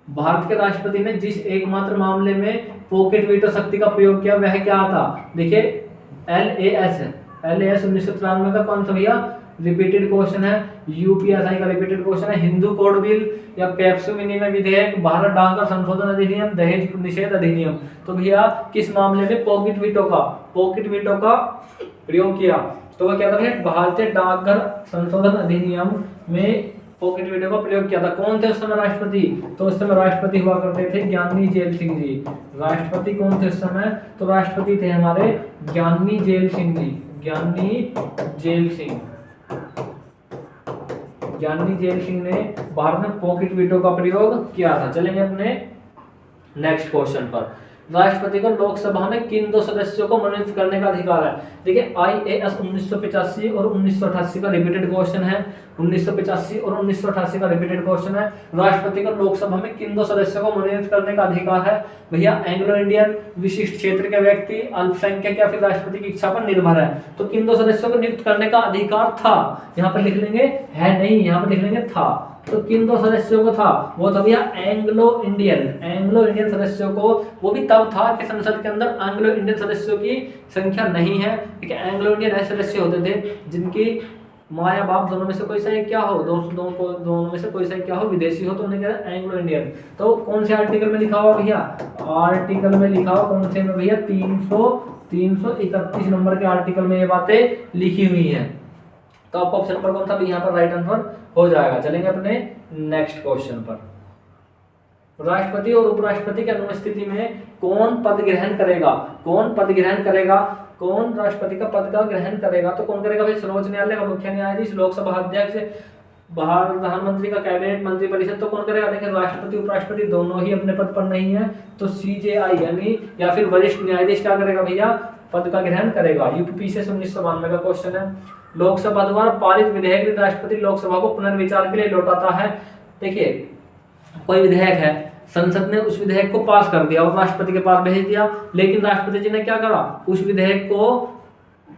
A: भारत के राष्ट्रपति ने जिस एकमात्र मामले में पॉकेट वीटो शक्ति का प्रयोग किया वह क्या था? देखिए LAS 1993 का कौन सा भैया, रिपीटेड क्वेश्चन है। UPSI का रिपीटेड क्वेश्चन है। हिंदू कोड बिल या पेप्सू विनिमय विधेयक, भारत डाकघर संशोधन अधिनियम, दहेज निषेध अधिनियम। तो भैया किस मामले में पॉकेट वीटो का प्रयोग किया? तो वह क्या था भैया, भारतीय डाकघर संशोधन अधिनियम में पॉकेट वीटो का प्रयोग किया था। कौन थे उस समय राष्ट्रपति? तो उस समय राष्ट्रपति हुआ करते थे ज्ञानी जेल सिंह जी। राष्ट्रपति कौन थे उस समय? तो राष्ट्रपति थे हमारे ज्ञानी जेल सिंह जी, ज्ञानी जेल सिंह ने भारत में पॉकेट वीटो का प्रयोग किया था। चलेंगे अपने नेक्स्ट क्वेश्चन पर। राष्ट्रपति को लोकसभा में किन 2 सदस्यों को मनोनीत करने का अधिकार है? देखिए IAS 1985 और 1988 का रिपीटेड क्वेश्चन है। 1985 और 1988 का रिपीटेड क्वेश्चन है। राष्ट्रपति को लोकसभा में किन 2 सदस्यों को मनोनीत करने का अधिकार है? भैया एंग्लो इंडियन, विशिष्ट क्षेत्र के व्यक्ति, अल्पसंख्यक या फिर राष्ट्रपति की इच्छा पर निर्भर है। तो किन 2 सदस्यों को नियुक्त करने का अधिकार था? यहाँ पर लिख लेंगे है नहीं, यहाँ पर लिख लेंगे था। तो किन 2 सदस्यों को था? वो था भैया एंग्लो इंडियन सदस्यों को। वो भी तब था कि संसद के अंदर एंग्लो इंडियन सदस्यों की संख्या नहीं है। ठीक है, एंग्लो इंडियन ऐसे सदस्य होते थे जिनकी माँ या बाप दोनों में से कोई सा एक क्या हो, दोनों में से कोई सा एक क्या हो, विदेशी हो, तो उन्हें क्या है एंग्लो इंडियन। तो कौन से आर्टिकल में लिखा हुआ भैया? आर्टिकल में लिखा हुआ कौन से में भैया? 331 नंबर के आर्टिकल में ये बातें लिखी हुई हैं। तो आपको ऑप्शन नंबर कौन सा भी यहाँ पर राइट आंसर हो जाएगा। चलेंगे अपने नेक्स्ट क्वेश्चन पर। राष्ट्रपति और उपराष्ट्रपति की अनुपस्थिति में कौन पद ग्रहण करेगा? कौन राष्ट्रपति का पद का ग्रहण करेगा? तो कौन करेगा भाई? सर्वोच्च न्यायालय का मुख्य न्यायाधीश, लोकसभा अध्यक्ष, प्रधानमंत्री का कैबिनेट मंत्रिपरिषद। तो कौन करेगा? देखिए राष्ट्रपति उपराष्ट्रपति दोनों ही अपने पद पर नहीं है, तो CJI यानी या फिर वरिष्ठ न्यायाधीश क्या करेगा भैया? पद का ग्रहण करेगा। यूपीपीसीएस 1992 का क्वेश्चन है। लोकसभा द्वारा पारित विधेयक राष्ट्रपति लोकसभा को पुनर्विचार के लिए लौटाता है। देखिए कोई विधेयक है, संसद ने उस विधेयक को पास कर दिया और राष्ट्रपति के पास भेज दिया, लेकिन राष्ट्रपति जी ने क्या करा? उस विधेयक को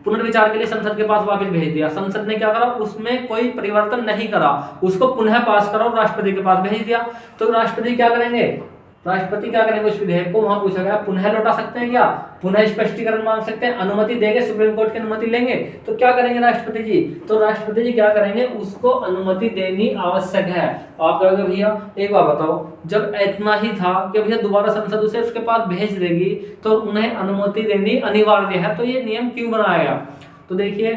A: पुनर्विचार के लिए संसद के पास वापस भेज दिया। संसद ने क्या करा? उसमें कोई परिवर्तन नहीं करा, उसको पुनः पास करा और राष्ट्रपति के पास भेज दिया। तो राष्ट्रपति क्या करेंगे? उस विधेयक को, वहां पूछा गया पुनः लौटा सकते हैं क्या? पुनः स्पष्टीकरण मांग सकते हैं, अनुमति देंगे, सुप्रीम कोर्ट की अनुमति लेंगे। तो क्या करेंगे राष्ट्रपति जी? तो राष्ट्रपति जी क्या करेंगे? उसको अनुमति देनी आवश्यक है। आप कहोगे भैया एक बात बताओ, जब इतना ही था कि भैया दोबारा संसद उसे उसके पास भेज देगी तो उन्हें अनुमति देनी अनिवार्य है, तो ये नियम क्यों बनाया गया? तो देखिए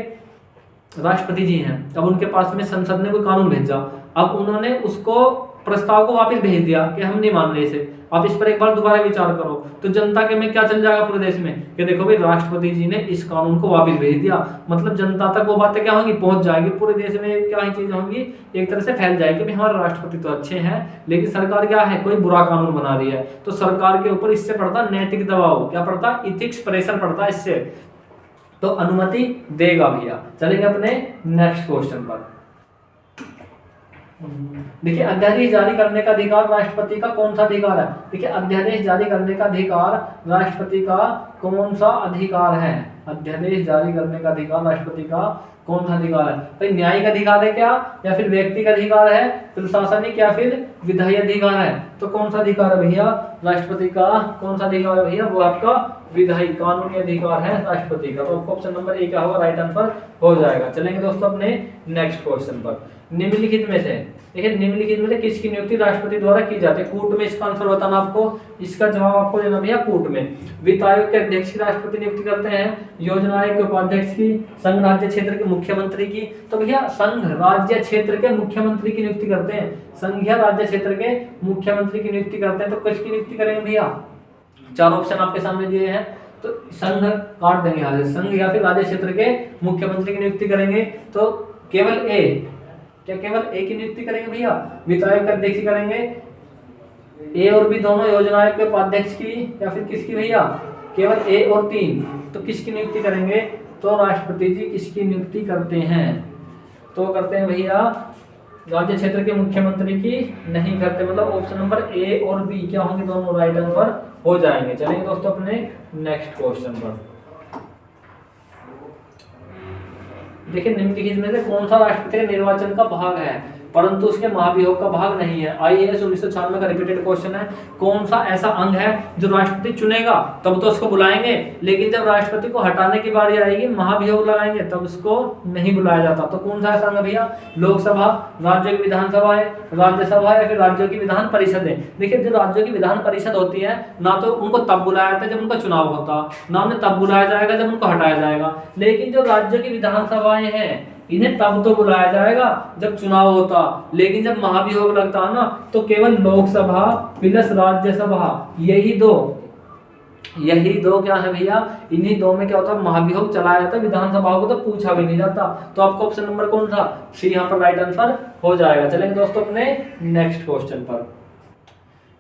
A: राष्ट्रपति जी हैं, अब उनके पास में संसद ने कोई कानून भेजा, अब उन्होंने उसको प्रस्ताव को वापस भेज दिया कि हम नहीं मान रहे इसे, आप इस पर एक बार दोबारा विचार करो। तो जनता के में क्या चल जाएगा पूरे देश में कि देखो भाई राष्ट्रपति जी ने इस कानून को वापस भेज दिया, मतलब जनता तक वो बातें क्या होंगी? पहुंच जाएगी। पूरे देश में क्या ही चीजें होंगी? एक तरह से फैल जाएगी कि हमारे राष्ट्रपति तो अच्छे हैं, लेकिन सरकार क्या है? कोई बुरा कानून बना रही है। तो सरकार के ऊपर इससे पड़ता नैतिक दबाव, क्या पड़ता? इथिक्स प्रेशर पड़ता इससे, तो अनुमति देगा भैया। चलेंगे अपने नेक्स्ट क्वेश्चन पर। देखिए अध्यादेश जारी करने का अधिकार राष्ट्रपति का कौन सा अधिकार है? देखिए अध्यादेश जारी करने का अधिकार राष्ट्रपति का कौन सा अधिकार है? अध्यादेश जारी करने का अधिकार राष्ट्रपति का कौन सा अधिकार है? भाई न्यायिक अधिकार है क्या, या फिर व्यक्तिगत अधिकार है, प्रशासनिक या फिर विधायी अधिकार है? तो कौन सा अधिकार है भैया? राष्ट्रपति का कौन सा अधिकार है भैया? वो आपका विधायी कानूनी अधिकार है राष्ट्रपति का। तो ऑप्शन नंबर ए क्या होगा? राइट आंसर हो जाएगा। चलेंगे दोस्तों अपने नेक्स्ट क्वेश्चन पर। निम्नलिखित में से देखिए निम्नलिखित में से किसकी नियुक्ति राष्ट्रपति द्वारा की जाती है? कूट में इसका आंसर बताना आपको, इसका जवाब आपको देना भैया कूट में। वित्त आयोग के अध्यक्ष की राष्ट्रपति नियुक्ति करते हैं, योजना आयोग के उपाध्यक्ष की, संघ राज्य क्षेत्र के मुख्यमंत्री की। तो भैया संघ राज्य क्षेत्र के मुख्यमंत्री की नियुक्ति करते हैं, संघ या राज्य क्षेत्र के मुख्यमंत्री की नियुक्ति करते हैं। तो किसकी नियुक्ति करेंगे भैया? चार ऑप्शन आपके सामने दिए हैं, तो संघ काट देंगे यहाँ से, संघ या फिर राज्य क्षेत्र के मुख्यमंत्री की नियुक्ति करेंगे। तो केवल ए, क्या केवल ए की नियुक्ति करेंगे भैया? वित्त आयोग के अध्यक्ष करेंगे, ए और बी दोनों, योजना आयोग के उपाध्यक्ष की, या फिर किसकी भैया? केवल ए और तीन। तो किसकी नियुक्ति करेंगे? तो राष्ट्रपति जी किसकी नियुक्ति करते हैं? तो करते हैं भैया राज्य क्षेत्र के मुख्यमंत्री की नहीं करते, मतलब ऑप्शन नंबर ए और बी क्या होंगे, दोनों राइट आंसर हो जाएंगे। चलेंगे दोस्तों अपने नेक्स्ट क्वेश्चन पर। देखिए निम्नलिखित में से कौन सा राष्ट्रपति के निर्वाचन का भाग है परंतु उसके महाभियोग का भाग नहीं है? आईएएस 1996 का रिपीटेड क्वेश्चन है। कौन सा ऐसा अंग है जो राष्ट्रपति चुनेगा तब तो उसको बुलाएंगे, लेकिन जब राष्ट्रपति को हटाने की बारी आएगी, महाभियोग लगाएंगे, तब उसको नहीं बुलाया जाता। तो कौन सा ऐसा अंग है भैया? लोकसभा, राज्यों की विधानसभा है, राज्यसभा या फिर राज्यों की विधान परिषद है। देखिए जो राज्यों की विधान परिषद होती है ना तो उनको तब बुलाया जाता है जब उनका चुनाव होता, ना उन्हें तब बुलाया जाएगा जब उनको हटाया जाएगा। लेकिन जो राज्यों की विधानसभाएं हैं इन्हें तब तो बुलाया जाएगा जब चुनाव होता, लेकिन जब महाभियोग लगता है ना तो केवल लोकसभा प्लस राज्यसभा, यही दो क्या है भैया, इन्हीं दो में क्या होता है, महाभियोग चलाया जाता है। विधानसभाओं को तो पूछा भी नहीं जाता। तो आपको ऑप्शन नंबर कौन सा? सी यहाँ पर राइट आंसर हो जाएगा। चलेंगे दोस्तों अपने नेक्स्ट क्वेश्चन पर।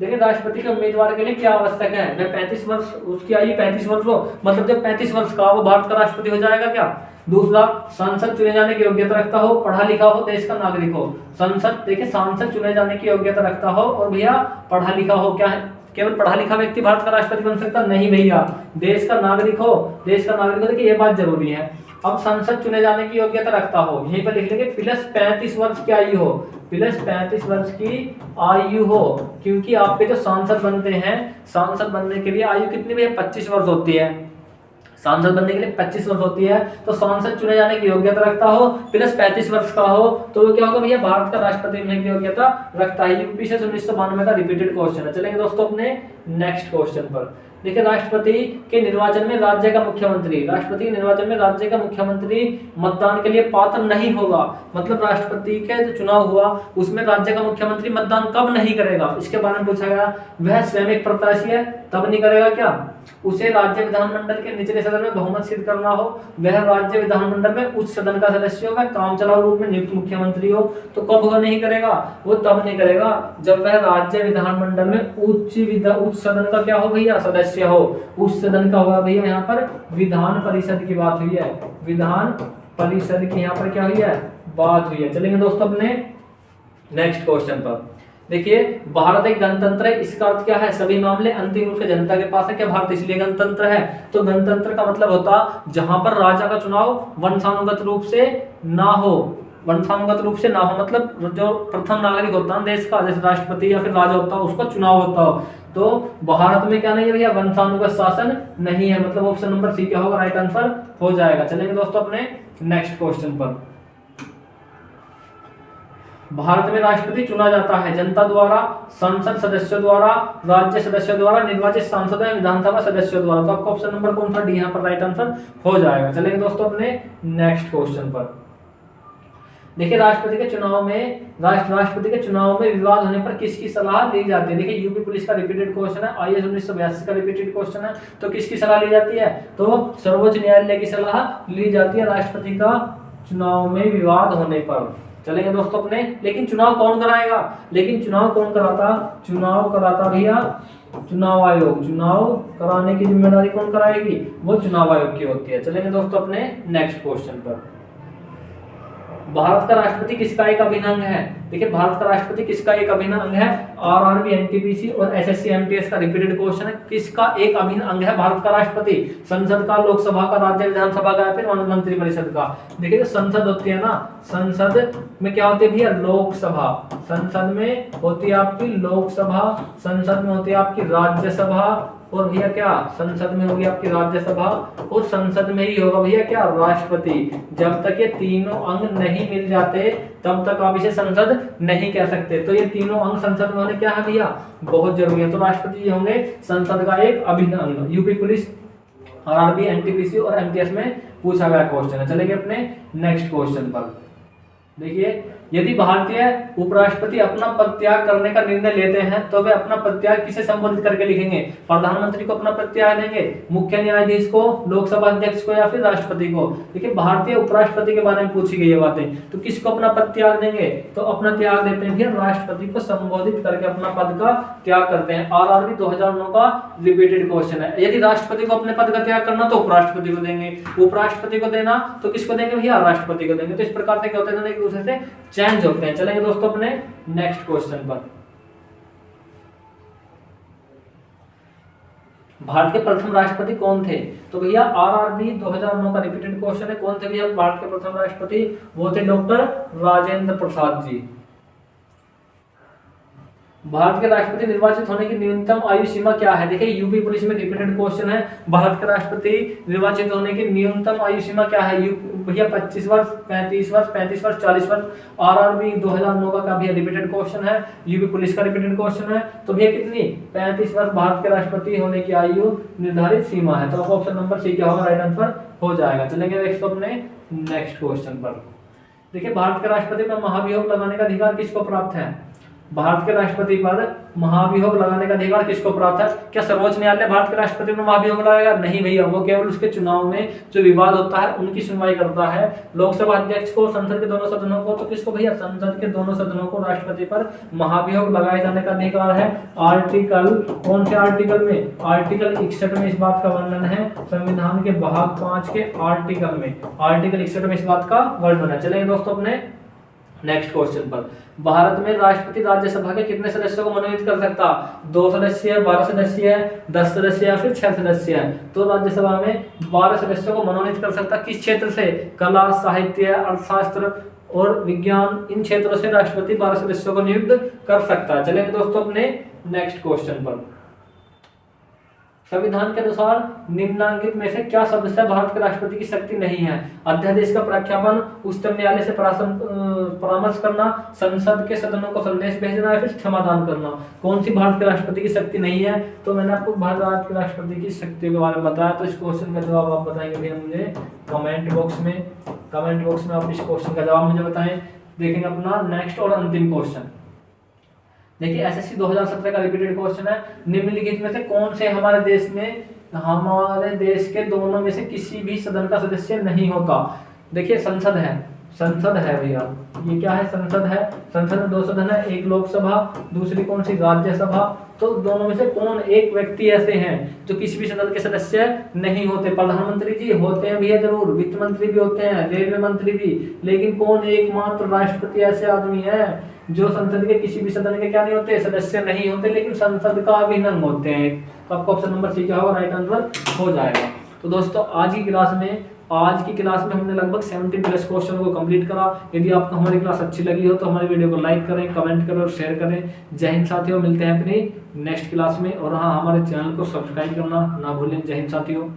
A: देखिए राष्ट्रपति के उम्मीदवार के लिए क्या आवश्यक है? वह 35 वर्ष, उसकी आयु 35 वर्ष हो, मतलब जब 35 वर्ष का वो भारत का राष्ट्रपति हो जाएगा क्या? दूसरा, सांसद चुने जाने की योग्यता रखता हो, पढ़ा लिखा हो, देश का नागरिक हो। संसद देखिए सांसद चुने जाने की योग्यता रखता हो और भैया पढ़ा लिखा हो। क्या है, केवल पढ़ा लिखा व्यक्ति भारत का राष्ट्रपति बन सकता? नहीं भैया, देश का नागरिक हो, देश का नागरिक हो। देखिए ये बात जरूरी है। अब संसद चुने जाने की योग्यता रखता हो, यहीं पर लिख लेंगे प्लस 35 वर्ष की आयु हो, प्लस 35 वर्ष की आयु हो, क्योंकि आपके जो सांसद बनते हैं, सांसद बनने के लिए आयु कितनी भैया? 25 वर्ष होती है। सांसद बनने के लिए 25 वर्ष होती है। तो सांसद चुने जाने की योग्यता रखता हो, प्लस 35 वर्ष का हो, तो वो क्या होगा भैया? भारत का राष्ट्रपति बनने की योग्यता रखता है। यूपी से 1992 का रिपीटेड क्वेश्चन है। चलेंगे दोस्तों अपने नेक्स्ट क्वेश्चन पर। देखिए राष्ट्रपति के निर्वाचन में राज्य का मुख्यमंत्री, राष्ट्रपति के निर्वाचन में राज्य का मुख्यमंत्री मतदान के लिए पात्र नहीं होगा। मतलब राष्ट्रपति का जो चुनाव हुआ उसमें राज्य का मुख्यमंत्री मतदान कब नहीं करेगा, इसके बारे में पूछा गया। वह स्वयं एक प्रत्याशी है तब नहीं करेगा क्या? उसे राज्य विधानमंडल के निचले सदन में बहुमत सिद्ध करना हो, वह राज्य विधानमंडल में उच्च सदन का सदस्य हो, वह काम चलाऊ रूप में नियुक्त मुख्यमंत्री हो। तो कब वह नहीं करेगा? वो तब नहीं करेगा जब वह राज्य विधानमंडल में उच्च सदन का क्या हो भैया? सदस्य हो। उच्च सदन का हुआ भैया यहाँ पर विधान परिषद की बात हुई है, विधान परिषद की यहाँ पर क्या हुई है? बात हुई है। चलेंगे दोस्तों अपने नेक्स्ट क्वेश्चन पर। देखिए भारत एक गणतंत्र है, इसका अर्थ क्या है? सभी मामले अंतिम रूप से जनता के पास है। क्या भारत इसलिए गणतंत्र है? तो गणतंत्र का मतलब होता जहां पर राजा का चुनाव वंशानुगत रूप से ना हो, वंशानुगत रूप से ना हो, मतलब जो प्रथम नागरिक होता है देश का, जैसे राष्ट्रपति या फिर राजा होता है, उसका चुनाव होता हो। तो भारत में क्या नहीं है भैया? वंशानुगत शासन नहीं है। मतलब ऑप्शन नंबर सी क्या होगा? राइट आंसर हो जाएगा। चलेंगे दोस्तों अपने नेक्स्ट क्वेश्चन पर। भारत में राष्ट्रपति चुना जाता है जनता द्वारा, संसद सदस्यों द्वारा, राज्य सदस्यों द्वारा, निर्वाचित सांसदों या विधानसभा सदस्यों द्वारा। तो आपका ऑप्शन नंबर कौन सा? डी यहाँ पर राइट आंसर हो जाएगा। चलेंगे दोस्तों अपने नेक्स्ट क्वेश्चन पर। देखिए राष्ट्रपति के चुनाव में विवाद होने पर किसकी सलाह ली जाती है? देखिए यूपी पुलिस का रिपीटेड क्वेश्चन है, आईएएस 1982 का रिपीटेड क्वेश्चन है। तो किसकी सलाह ली जाती है? तो सर्वोच्च न्यायालय की सलाह ली जाती है राष्ट्रपति का चुनाव में विवाद होने पर। चलेंगे दोस्तों अपने, लेकिन चुनाव कौन कराएगा? चुनाव कराता भैया चुनाव आयोग। चुनाव कराने की जिम्मेदारी कौन कराएगी? वो चुनाव आयोग की होती है। चलेंगे दोस्तों अपने नेक्स्ट क्वेश्चन पर। भारत का राष्ट्रपति किसका एक अभिन्न अंग है? देखिए भारत का राष्ट्रपति किसका एक अभिन्न अंग है? आरआरबी, एनटीपीसी और एसएससी एमटीएस का रिपीटेड क्वेश्चन है। किसका एक अभिन्न अंग है भारत का राष्ट्रपति? संसद का, लोकसभा का, राज्य विधानसभा का या फिर मंत्रिपरिषद का? देखिए जो संसद होती है ना, संसद में क्या होती है भैया? लोकसभा। संसद में होती है आपकी लोकसभा, संसद में होती है आपकी राज्यसभा, और भैया क्या? संसद में होगी आपकी राज्यसभा, और संसद में ही होगा भैया क्या? राष्ट्रपति। जब तक ये तीनों अंग नहीं मिल जाते तब तक आप इसे संसद नहीं कह सकते। तो ये तीनों अंग संसद में होने क्या है भैया? बहुत जरूरी है। तो राष्ट्रपति जी होंगे संसद का एक अभिन्न अंग। यूपी पुलिस, आरआरबी, एनटीपीसी और एमटीएस में पूछा गया क्वेश्चन है। चलेंगे अपने नेक्स्ट क्वेश्चन पर। देखिए यदि भारतीय उपराष्ट्रपति अपना पद त्याग करने का निर्णय लेते हैं तो वे अपना पद त्याग किसे संबोधित करके लिखेंगे? प्रधानमंत्री को अपना पद त्याग देंगे, मुख्य न्यायाधीश को, लोकसभा अध्यक्ष को या फिर राष्ट्रपति को? देखिए भारतीय उपराष्ट्रपति के बारे में पूछी गई है बातें, तो किसको अपना पद त्याग देंगे? तो अपना त्याग देते हैं राष्ट्रपति को संबोधित करके अपना पद का त्याग करते हैं। आरआरबी 2009 का रिपीटेड क्वेश्चन है। यदि राष्ट्रपति को अपने पद का त्याग करना तो उपराष्ट्रपति को देंगे, उपराष्ट्रपति को देना तो किसको देंगे भैया? राष्ट्रपति को देंगे। तो इस प्रकार से क्या होता है, एक दूसरे से चेंज होते हैं। चलेंगे दोस्तों अपने नेक्स्ट क्वेश्चन पर। भारत के प्रथम राष्ट्रपति कौन थे? तो भैया आरआरबी 2009 का रिपीटेड क्वेश्चन है। कौन थे भैया भारत के प्रथम राष्ट्रपति? वो थे डॉक्टर राजेंद्र प्रसाद जी। भारत के राष्ट्रपति निर्वाचित होने की न्यूनतम आयु सीमा क्या है? देखिए यूपी पुलिस में रिपीटेड क्वेश्चन है। भारत के राष्ट्रपति निर्वाचित होने की न्यूनतम आयु सीमा क्या है? भैया 25 वर्ष, 35 वर्ष, 35 वर्ष, 40 वर्ष। आरआरबी 2009 का भैया रिपीटेड क्वेश्चन है, यूपी पुलिस का रिपीटेड क्वेश्चन है। तो भैया कितनी? 35 वर्ष भारत के राष्ट्रपति होने की आयु निर्धारित सीमा है। तो ऑप्शन नंबर सी क्या होगा? राइट आंसर हो जाएगा। चलेंगे नेक्स्ट क्वेश्चन पर। देखिए भारत के राष्ट्रपति पर महाभियोग लगाने का अधिकार किसको प्राप्त है? भारत के राष्ट्रपति पर महाभियोग लगाने का अधिकार किसको प्राप्त है? क्या सर्वोच्च न्यायालय भारत के राष्ट्रपति पर महाभियोग लगाएगा? नहीं भैया, वो केवल उसके चुनाव में जो विवाद होता है उनकी सुनवाई करता है। लोकसभा अध्यक्ष को, संसद के दोनों सदनों को, तो किसको भैया? संसद के दोनों सदनों को राष्ट्रपति पर महाभियोग लगाए जाने का अधिकार है। आर्टिकल, कौन से आर्टिकल में? आर्टिकल 61 में इस बात का वर्णन है। संविधान के भाग 5 के आर्टिकल में, आर्टिकल 61 में इस बात का वर्णन है। चलेंगे दोस्तों अपने नेक्स्ट क्वेश्चन पर। भारत में राष्ट्रपति राज्यसभा के कितने सदस्यों को मनोनीत कर सकता? 2 सदस्य, 12 सदस्य, 10 सदस्य या फिर 6 सदस्य? तो राज्यसभा में 12 सदस्यों को मनोनीत कर सकता। किस क्षेत्र से? कला, साहित्य, अर्थशास्त्र और विज्ञान, इन क्षेत्रों से राष्ट्रपति 12 सदस्यों को नियुक्त कर सकता है। चलेंगे दोस्तों अपने नेक्स्ट क्वेश्चन पर। संविधान के अनुसार निम्नलिखित में से क्या सदस्य भारत के राष्ट्रपति की शक्ति नहीं है? अध्यादेश का प्रख्यापन, उच्चतम न्यायालय से परामर्श करना, संसद के सदनों को संदेश भेजना या फिर क्षमादान करना? कौन सी भारत के राष्ट्रपति की शक्ति नहीं है? तो मैंने आपको भारत के राष्ट्रपति की शक्ति के बारे में बताया। तो इस क्वेश्चन का जवाब आप बताएंगे भैया मुझे कमेंट बॉक्स में। कमेंट बॉक्स में आप इस क्वेश्चन का जवाब मुझे बताएं। देखेंगे अपना नेक्स्ट और अंतिम क्वेश्चन। देखिए एसएससी 2017 का रिपीटेड क्वेश्चन है। निम्नलिखित में से कौन से हमारे देश के दोनों में से किसी भी सदन का सदस्य नहीं होता? देखिए संसद है भैया, ये क्या है? संसद है। संसद में 2 सदन है, एक लोकसभा, दूसरी कौन सी? राज्यसभा। तो दोनों में से कौन एक व्यक्ति ऐसे हैं जो किसी भी सदन के सदस्य नहीं होते? प्रधानमंत्री जी होते हैं भैया जरूर, वित्त मंत्री भी होते हैं, रेलवे मंत्री भी, लेकिन कौन एकमात्र राष्ट्रपति ऐसे आदमी है जो संसद के किसी भी सदन के क्या नहीं होते? सदस्य नहीं होते, लेकिन संसद का अभिन्न होते हैं। तो आपको ऑप्शन नंबर सी क्या होगा? राइट आंसर हो जाएगा। तो दोस्तों आज की क्लास में हमने लगभग 17+ क्वेश्चन को कंप्लीट करा। यदि आपको हमारी क्लास अच्छी लगी हो तो हमारी वीडियो को लाइक करें, कमेंट करें और शेयर करें। जय हिंद साथियों, मिलते हैं अपनी नेक्स्ट क्लास में। और हाँ, हमारे चैनल को सब्सक्राइब करना ना भूलें। जय हिंद साथियों।